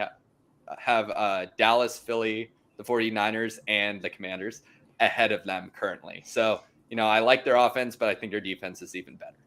have Dallas, Philly, the 49ers, and the Commanders ahead of them currently. So, I like their offense, but I think their defense is even better.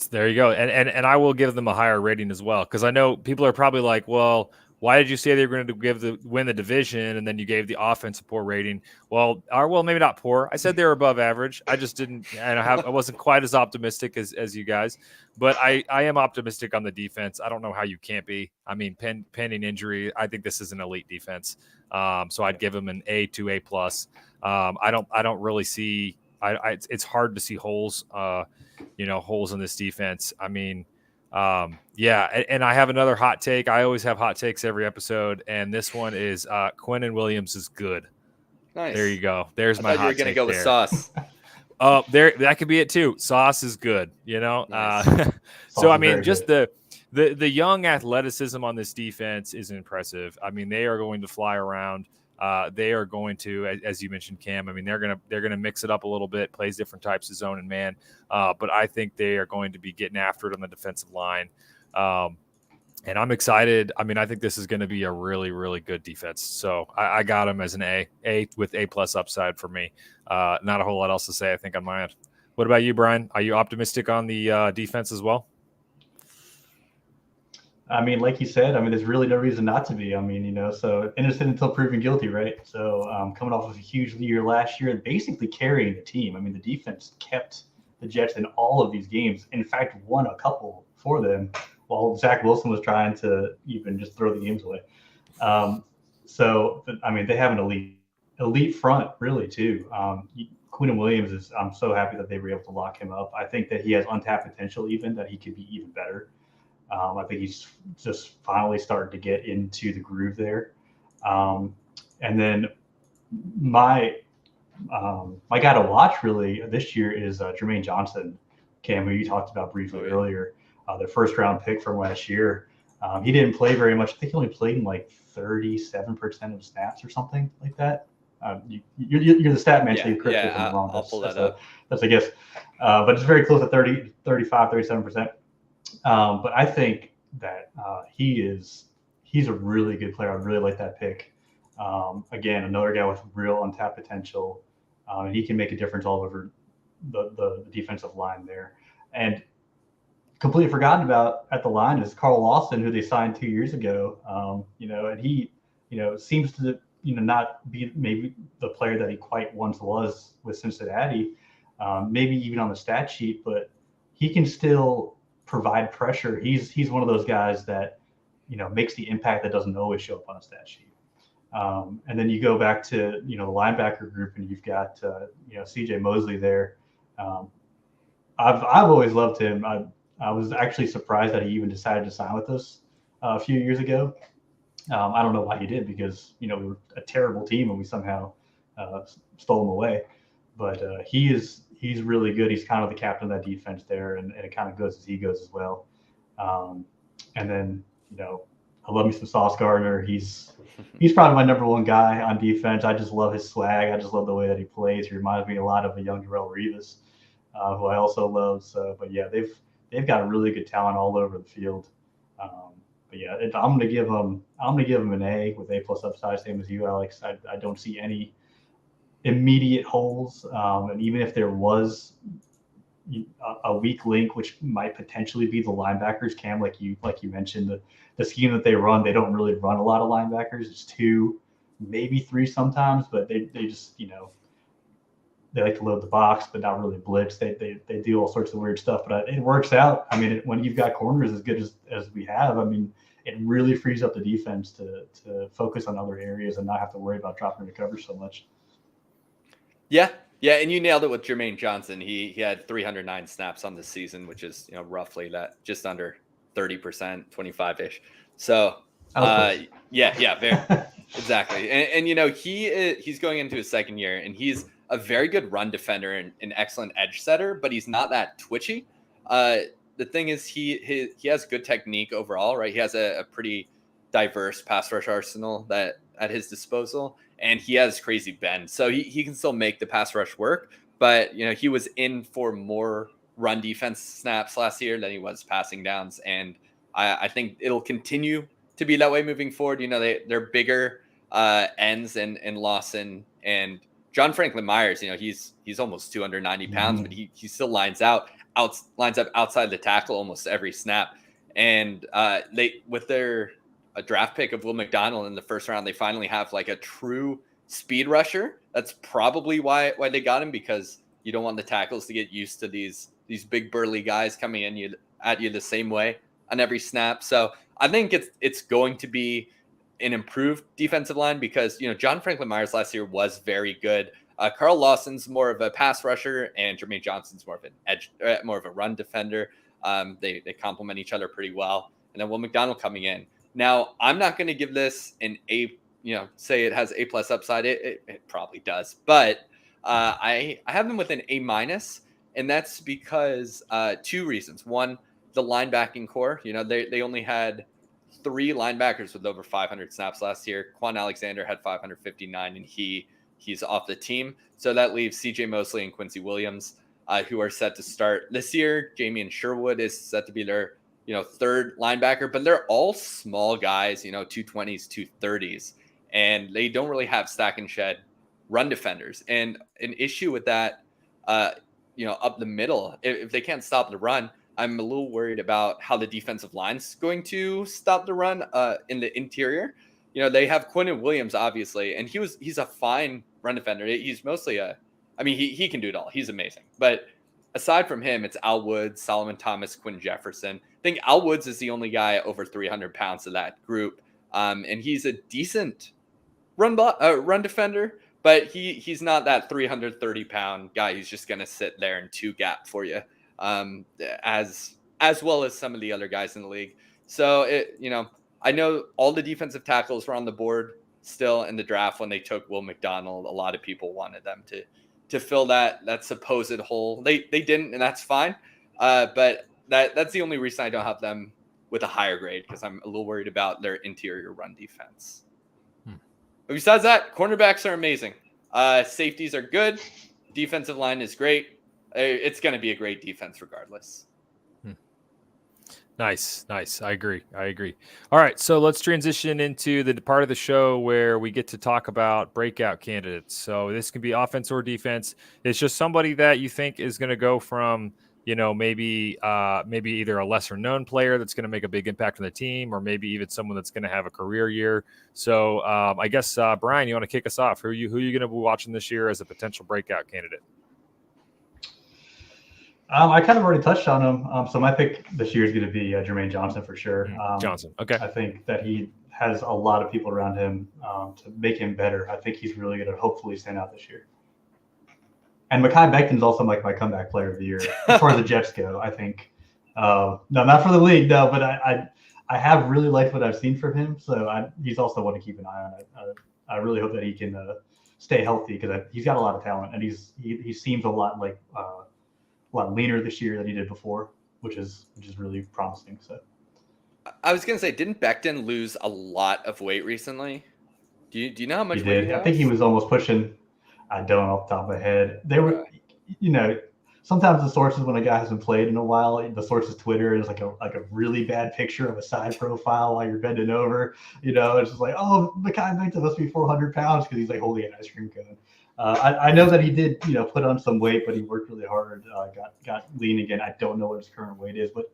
There you go. And I will give them a higher rating as well, because I know people are probably like, well, why did you say they were going to win the division and then you gave the offense a poor rating? Well, maybe not poor. I said they were above average. I just didn't, and I wasn't quite as optimistic as you guys, but I am optimistic on the defense. I don't know how you can't be. I mean, pending injury, I think this is an elite defense. So I'd give them an A to A plus. I don't really see. It's hard to see holes. Holes in this defense. I mean, and I have another hot take. I always have hot takes every episode, and this one is Quinnen Williams is good. Nice. There you go. There's my hot take. You're gonna go with Sauce. That could be it too. Sauce is good. Nice. So I mean, just the young athleticism on this defense is impressive. I mean, they are going to fly around. They are going to, as you mentioned, Cam. I mean, they're gonna mix it up a little bit, plays different types of zone and man. But I think they are going to be getting after it on the defensive line, and I'm excited. I mean, I think this is going to be a really, really good defense. So I got them as an A with A plus upside for me. Not a whole lot else to say, I think, on my end. What about you, Brian? Are you optimistic on the defense as well? I mean, like you said, I mean, there's really no reason not to be. I mean, so innocent until proven guilty, right? So coming off of a huge year last year and basically carrying the team. I mean, the defense kept the Jets in all of these games. In fact, won a couple for them while Zach Wilson was trying to even just throw the games away. So, I mean, they have an elite front, really, too. Quinnen Williams I'm so happy that they were able to lock him up. I think that he has untapped potential, even that he could be even better. I think he's just finally starting to get into the groove there. And then my guy to watch really this year is Jermaine Johnson, Cam, who you talked about briefly earlier, their first round pick from last year. He didn't play very much. I think he only played in like 37% of snaps or something like that. You're the stat man, so you correct me if I'm wrong. I'll pull that up. That's a guess. But it's very close to 30, 35, 37%. But I think that he's a really good player. I really like that pick. Again, another guy with real untapped potential, and he can make a difference all over the defensive line there. And completely forgotten about at the line is Carl Lawson, who they signed 2 years ago. And he, seems to not be maybe the player that he quite once was with Cincinnati, maybe even on the stat sheet, but he can still provide pressure. He's one of those guys that makes the impact that doesn't always show up on a stat sheet. And then you go back to the linebacker group, and you've got CJ Mosley there. I've always loved him. I was actually surprised that he even decided to sign with us a few years ago. I don't know why he did, because we were a terrible team and we somehow stole him away. But he's really good. He's kind of the captain of that defense there, and it kind of goes as he goes as well. And then I love me some Sauce Gardner. He's probably my number one guy on defense. I just love his swag. I just love the way that he plays. He reminds me a lot of a young Darrelle Revis, who I also love. So, but yeah, they've got really good talent all over the field. But yeah, I'm gonna give them an A with A plus upside, same as you, Alex. I don't see any immediate holes, and even if there was a weak link, which might potentially be the linebackers, Cam, like you mentioned, the scheme that they run, they don't really run a lot of linebackers. It's 2, maybe 3 sometimes, but they just they like to load the box, but not really blitz. They do all sorts of weird stuff, but it works out. I mean, when you've got corners as good as we have, I mean, it really frees up the defense to focus on other areas and not have to worry about dropping into coverage so much. Yeah, and you nailed it with Jermaine Johnson. He had 309 snaps on the season, which is roughly that, just under 30%, 25-ish. So very exactly. And he's going into his second year, and he's a very good run defender and an excellent edge setter, but he's not that twitchy. The thing is, he has good technique overall, right? He has a pretty diverse pass rush arsenal that at his disposal, and he has crazy bend, so he can still make the pass rush work. But he was in for more run defense snaps last year than he was passing downs, and I think it'll continue to be that way moving forward. They're bigger ends in Lawson and John Franklin Myers. He's almost 290 pounds, but he still lines up outside the tackle almost every snap. And they with their a draft pick of Will McDonald in the first round, they finally have like a true speed rusher. That's probably why they got him, because you don't want the tackles to get used to these big burly guys coming in at you the same way on every snap. So I think it's going to be an improved defensive line, because John Franklin Myers last year was very good. Carl Lawson's more of a pass rusher, and Jermaine Johnson's more of an edge, more of a run defender. They complement each other pretty well. And then Will McDonald coming in. Now, I'm not going to give this an A, say it has A+ upside. It probably does, but I have them with an A-, and that's because two reasons. One, the linebacking core. They only had 3 linebackers with over 500 snaps last year. Quan Alexander had 559, and he's off the team. So that leaves CJ Mosley and Quincy Williams, who are set to start this year. Jamian Sherwood is set to be their third linebacker, but they're all small guys, 220s, 230s, and they don't really have stack and shed run defenders. And an issue with that, up the middle, if they can't stop the run, I'm a little worried about how the defensive line's going to stop the run in the interior. They have Quinnen Williams, obviously, and he's a fine run defender. He's mostly he can do it all. He's amazing. But aside from him, it's Al Woods, Solomon Thomas, Quinn Jefferson. I think Al Woods is the only guy over 300 pounds of that group. And he's a decent run defender, but he's not that 330-pound guy who's just going to sit there and two gap for you, as well as some of the other guys in the league. So I know all the defensive tackles were on the board still in the draft when they took Will McDonald. A lot of people wanted them to fill that supposed hole. They didn't, and that's fine. But that's the only reason I don't have them with a higher grade, because I'm a little worried about their interior run defense. But besides that, cornerbacks are amazing. Safeties are good. Defensive line is great. It's going to be a great defense regardless. Nice. I agree. All right, so let's transition into the part of the show where we get to talk about breakout candidates. So this can be offense or defense. It's just somebody that you think is going to go from, maybe either a lesser known player that's going to make a big impact on the team, or maybe even someone that's going to have a career year. So I guess, Brian, you want to kick us off? Who are you going to be watching this year as a potential breakout candidate? I kind of already touched on him. So my pick this year is going to be Jermaine Johnson for sure. Johnson. Okay. I think that he has a lot of people around him to make him better. I think he's really going to hopefully stand out this year. And Mekhi Becton's also like my comeback player of the year as far as the Jets go. I think, no, not for the league, no, but I have really liked what I've seen from him. So he's also one to keep an eye on. I really hope that he can stay healthy, because he's got a lot of talent, and he seems a lot like a lot leaner this year than he did before, which is really promising. So I was gonna say, didn't Becton lose a lot of weight recently? Do you know how much he weight did? he I think he was almost pushing. I don't off the top of my head. They were, sometimes the sources, when a guy hasn't played in a while, the source's Twitter is like a really bad picture of a side profile while you're bending over. It's just like, oh, Mekhi Becton must be 400 pounds because he's like holding an ice cream cone. I know that he did, put on some weight, but he worked really hard. Got lean again. I don't know what his current weight is, but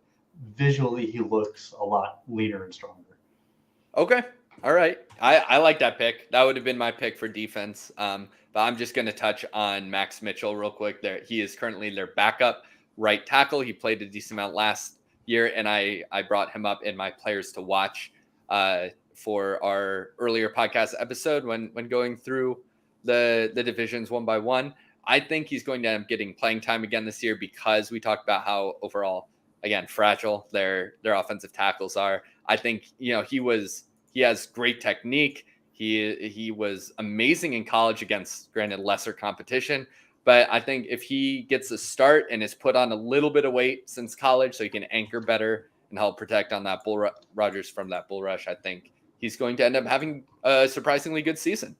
visually he looks a lot leaner and stronger. Okay. All right. I like that pick. That would have been my pick for defense. But I'm just going to touch on Max Mitchell real quick. He is currently their backup right tackle. He played a decent amount last year, and I brought him up in my players to watch for our earlier podcast episode when going through the divisions one by one. I think he's going to end up getting playing time again this year, because we talked about how overall, again, fragile their offensive tackles are. I think, he has great technique. He was amazing in college against, granted, lesser competition. But I think if he gets a start and is put on a little bit of weight since college so he can anchor better and help protect on that Rodgers from that bull rush, I think he's going to end up having a surprisingly good season.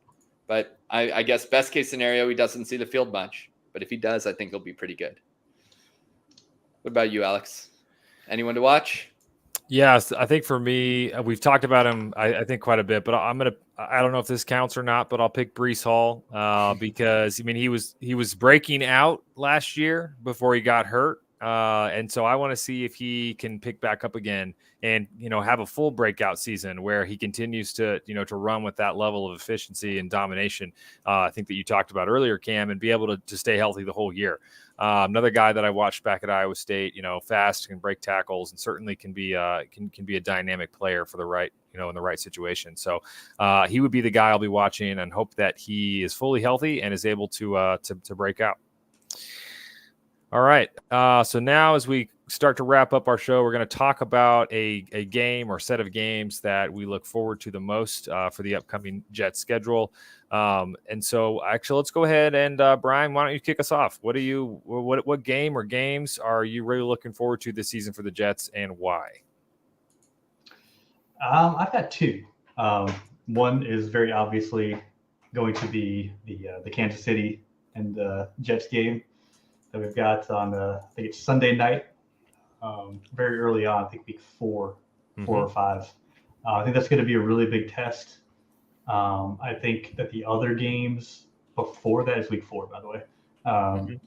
But I guess best case scenario, he doesn't see the field much. But if he does, I think he'll be pretty good. What about you, Alex? Anyone to watch? Yes, I think for me, we've talked about him, I think quite a bit, but I don't know if this counts or not, but I'll pick Brees Hall because I mean he was breaking out last year before he got hurt, and so I want to see if he can pick back up again and have a full breakout season where he continues to to run with that level of efficiency and domination. I think that you talked about earlier, Cam, and be able to stay healthy the whole year. Another guy that I watched back at Iowa State, fast, can break tackles, and certainly can be a dynamic player for the right, in the right situation. So he would be the guy I'll be watching, and hope that he is fully healthy and is able to break out. All right. So now, as we start to wrap up our show, we're going to talk about a game or set of games that we look forward to the most for the upcoming Jets schedule. And so, actually, let's go ahead and Brian, why don't you kick us off? What game or games are you really looking forward to this season for the Jets, and why? I've got two. One is very obviously going to be the Kansas City and Jets game that we've got on I think it's Sunday night, very early on. I think week 4 or 5. I think that's going to be a really big test. I think that the other games before that is week 4, by the way.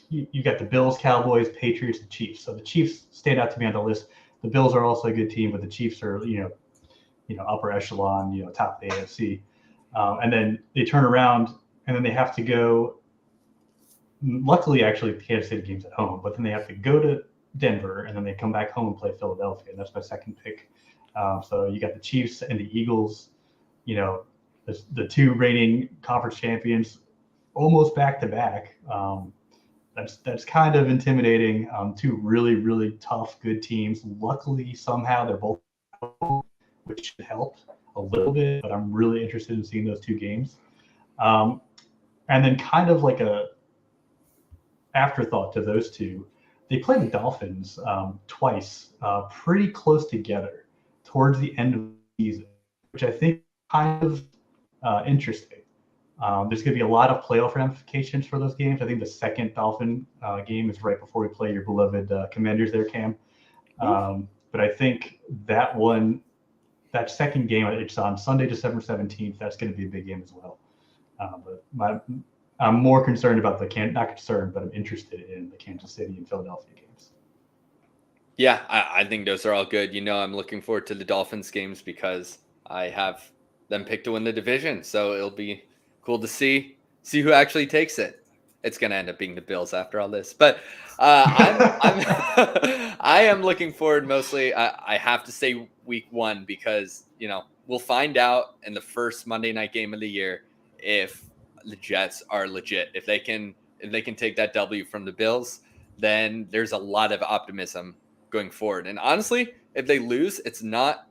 You got the Bills, Cowboys, Patriots, and Chiefs. So the Chiefs stand out to me on the list. The Bills are also a good team, but the Chiefs are upper echelon, top of the AFC. And then they turn around and then they have to go. Luckily, actually, the Kansas City game's at home, but then they have to go to Denver, and then they come back home and play Philadelphia, and that's my second pick. So you got the Chiefs and the Eagles, the two reigning conference champions, almost back to back. That's kind of intimidating. Two really, really tough, good teams. Luckily, somehow they're both home, which should help a little bit, but I'm really interested in seeing those two games. And then kind of like a afterthought to those two, they play the Dolphins twice, pretty close together towards the end of the season, which I think is kind of interesting. There's going to be a lot of playoff ramifications for those games. I think the second Dolphin game is right before we play your beloved Commanders there, Cam. But I think that second game, it's on Sunday, December 17th. That's going to be a big game as well. But I'm more concerned about not concerned, but I'm interested in the Kansas City and Philadelphia games. Yeah, I think those are all good. I'm looking forward to the Dolphins games because I have them picked to win the division. So it'll be cool to see who actually takes it. It's going to end up being the Bills after all this. But I am looking forward mostly. I have to say week 1 because, we'll find out in the first Monday night game of the year if the Jets are legit. If they can take that W from the Bills, then there's a lot of optimism going forward. And honestly, if they lose, it's not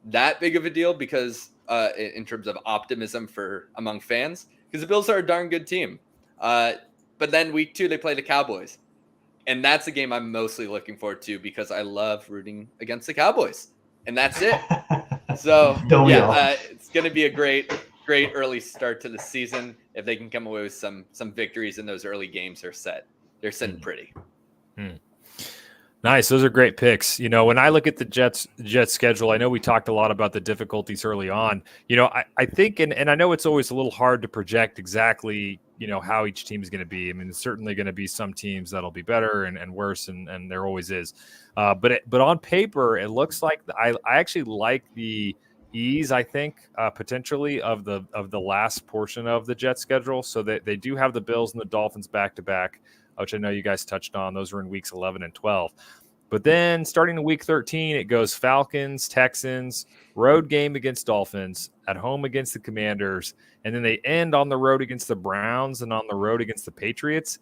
that big of a deal because in terms of optimism among fans, because the Bills are a darn good team. But then week 2, they play the Cowboys. And that's a game I'm mostly looking forward to because I love rooting against the Cowboys. And that's it. So, it's going to be a great early start to the season. If they can come away with some victories in those early games, they're sitting pretty. Nice. Those are great picks. When I look at the Jets schedule, I know we talked a lot about the difficulties early on. I think, and I know it's always a little hard to project exactly, how each team is going to be. I mean, there's certainly going to be some teams that'll be better and worse, and there always is. But on paper, it looks like I actually like the ease, I think, potentially of the last portion of the Jets schedule. So that they do have the Bills and the Dolphins back to back, which I know you guys touched on. Those were in weeks 11 and 12. But then starting in week 13, it goes Falcons, Texans, road game against Dolphins, at home against the Commanders, and then they end on the road against the Browns and on the road against the Patriots.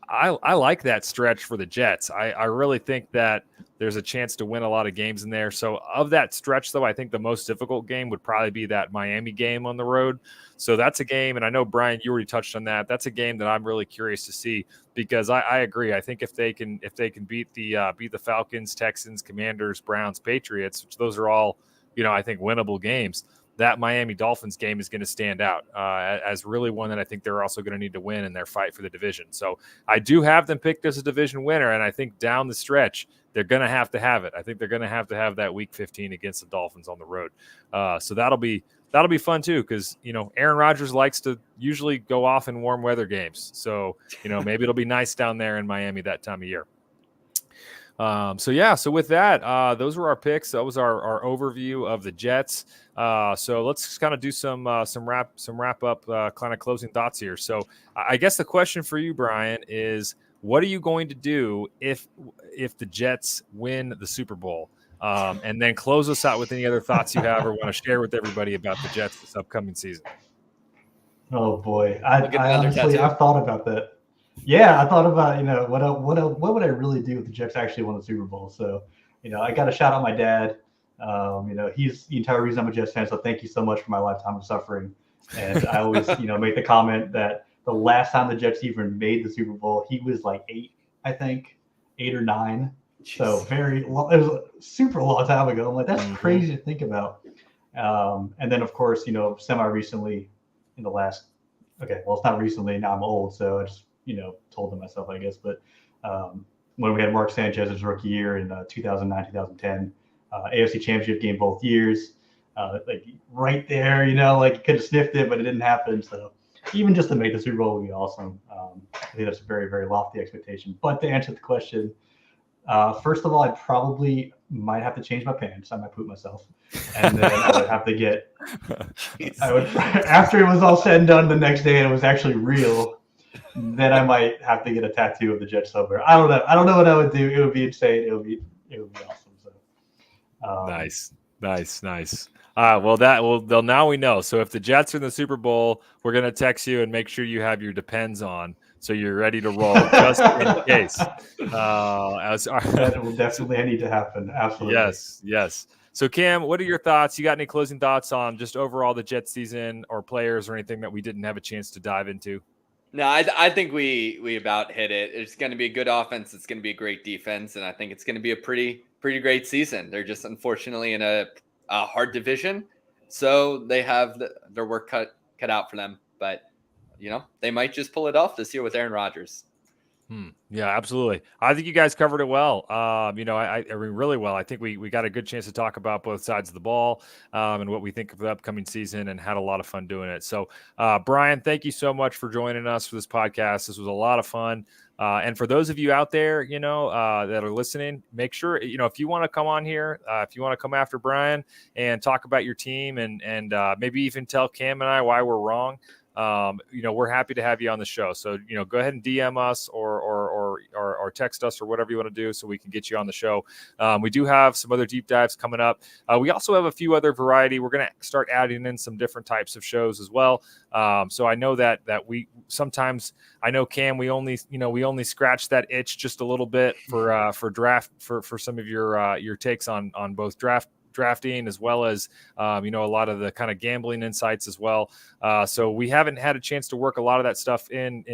I like that stretch for the Jets. I really think that there's a chance to win a lot of games in there. So of that stretch, though, I think the most difficult game would probably be that Miami game on the road. So that's a game, and I know, Brian, you already touched on that. That's a game that I'm really curious to see because I agree. I think if they can beat the Falcons, Texans, Commanders, Browns, Patriots, which those are all, I think winnable games, that Miami Dolphins game is going to stand out as really one that I think they're also going to need to win in their fight for the division. So I do have them picked as a division winner, and I think down the stretch they're going to have it. I think they're going to have that Week 15 against the Dolphins on the road. So that'll be fun too, because Aaron Rodgers likes to usually go off in warm weather games. So maybe it'll be nice down there in Miami that time of year. So with that, those were our picks. That was our overview of the Jets. So let's kind of do some wrap up kind of closing thoughts here. So I guess the question for you, Brian, is what are you going to do if the Jets win the Super Bowl? And then close us out with any other thoughts you have or want to share with everybody about the Jets this upcoming season. Oh boy, I honestly I've thought about that. Yeah, I thought about what would I really do if the Jets actually won the Super Bowl. So I got to shout out my dad. He's the entire reason I'm a Jets fan. So thank you so much for my lifetime of suffering. And I always make the comment that the last time the Jets even made the Super Bowl, he was like 8 or 9. Jeez. So it was a super long time ago. I'm like, that's crazy to think about. And then of course, semi recently in the last, it's not recently, now I'm old. So I just, told to myself, I guess. But when we had Mark Sanchez's rookie year in 2009, 2010, AFC Championship game both years, right there, you could have sniffed it, but it didn't happen. So even just to make the Super Bowl would be awesome. I think that's a very, very lofty expectation. But to answer the question, first of all, I probably might have to change my pants. I might poop myself. And then I would have to after it was all said and done the next day and it was actually real, then I might have to get a tattoo of the Jets somewhere. I don't know what I would do. It would be insane. It would be awesome. So, Nice. Well, now we know. So if the Jets are in the Super Bowl, we're going to text you and make sure you have your Depends on, so you're ready to roll just in case. That will definitely need to happen. Absolutely. Yes. So Cam, what are your thoughts? You got any closing thoughts on just overall the Jets season or players or anything that we didn't have a chance to dive into? No, I think we about hit it. It's going to be a good offense. It's going to be a great defense, and I think it's going to be a pretty great season. They're just unfortunately in a hard division, so they have their work cut out for them. But they might just pull it off this year with Aaron Rodgers. Yeah, absolutely. I think you guys covered it well. I mean, really well. I think we got a good chance to talk about both sides of the ball and what we think of the upcoming season, and had a lot of fun doing it. So, Brian, thank you so much for joining us for this podcast. This was a lot of fun. And for those of you out there, that are listening, make sure, if you want to come on here, if you want to come after Brian and talk about your team and maybe even tell Cam and I why we're wrong, we're happy to have you on the show. So, go ahead and DM us or text us or whatever you want to do so we can get you on the show. We do have some other deep dives coming up. We also have a few other variety. We're going to start adding in some different types of shows as well. So I know that we sometimes, I know Cam, we only scratch that itch just a little bit for draft, for some of your takes on both drafting as well as a lot of the kind of gambling insights as well. So we haven't had a chance to work a lot of that stuff in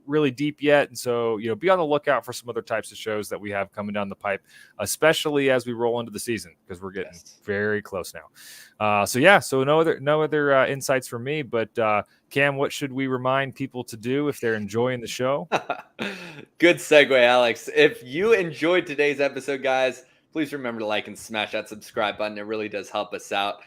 really deep yet, and so be on the lookout for some other types of shows that we have coming down the pipe, especially as we roll into the season, because we're getting very close now. So no other insights from me, but Cam, what should we remind people to do if they're enjoying the show? Good segue, Alex. If you enjoyed today's episode, guys, please remember to like and smash that subscribe button. It really does help us out.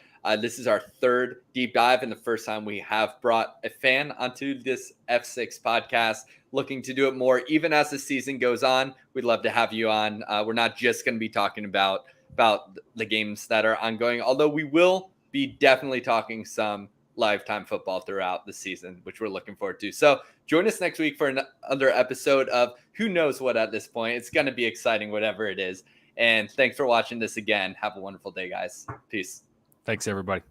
This is our third deep dive and the first time we have brought a fan onto this F6 podcast. Looking to do it more even as the season goes on. We'd love to have you on. We're not just going to be talking about the games that are ongoing, although we will be definitely talking some lifetime football throughout the season, which we're looking forward to. So join us next week for another episode of who knows what at this point. It's going to be exciting, whatever it is. And thanks for watching this again. Have a wonderful day, guys. Peace. Thanks, everybody.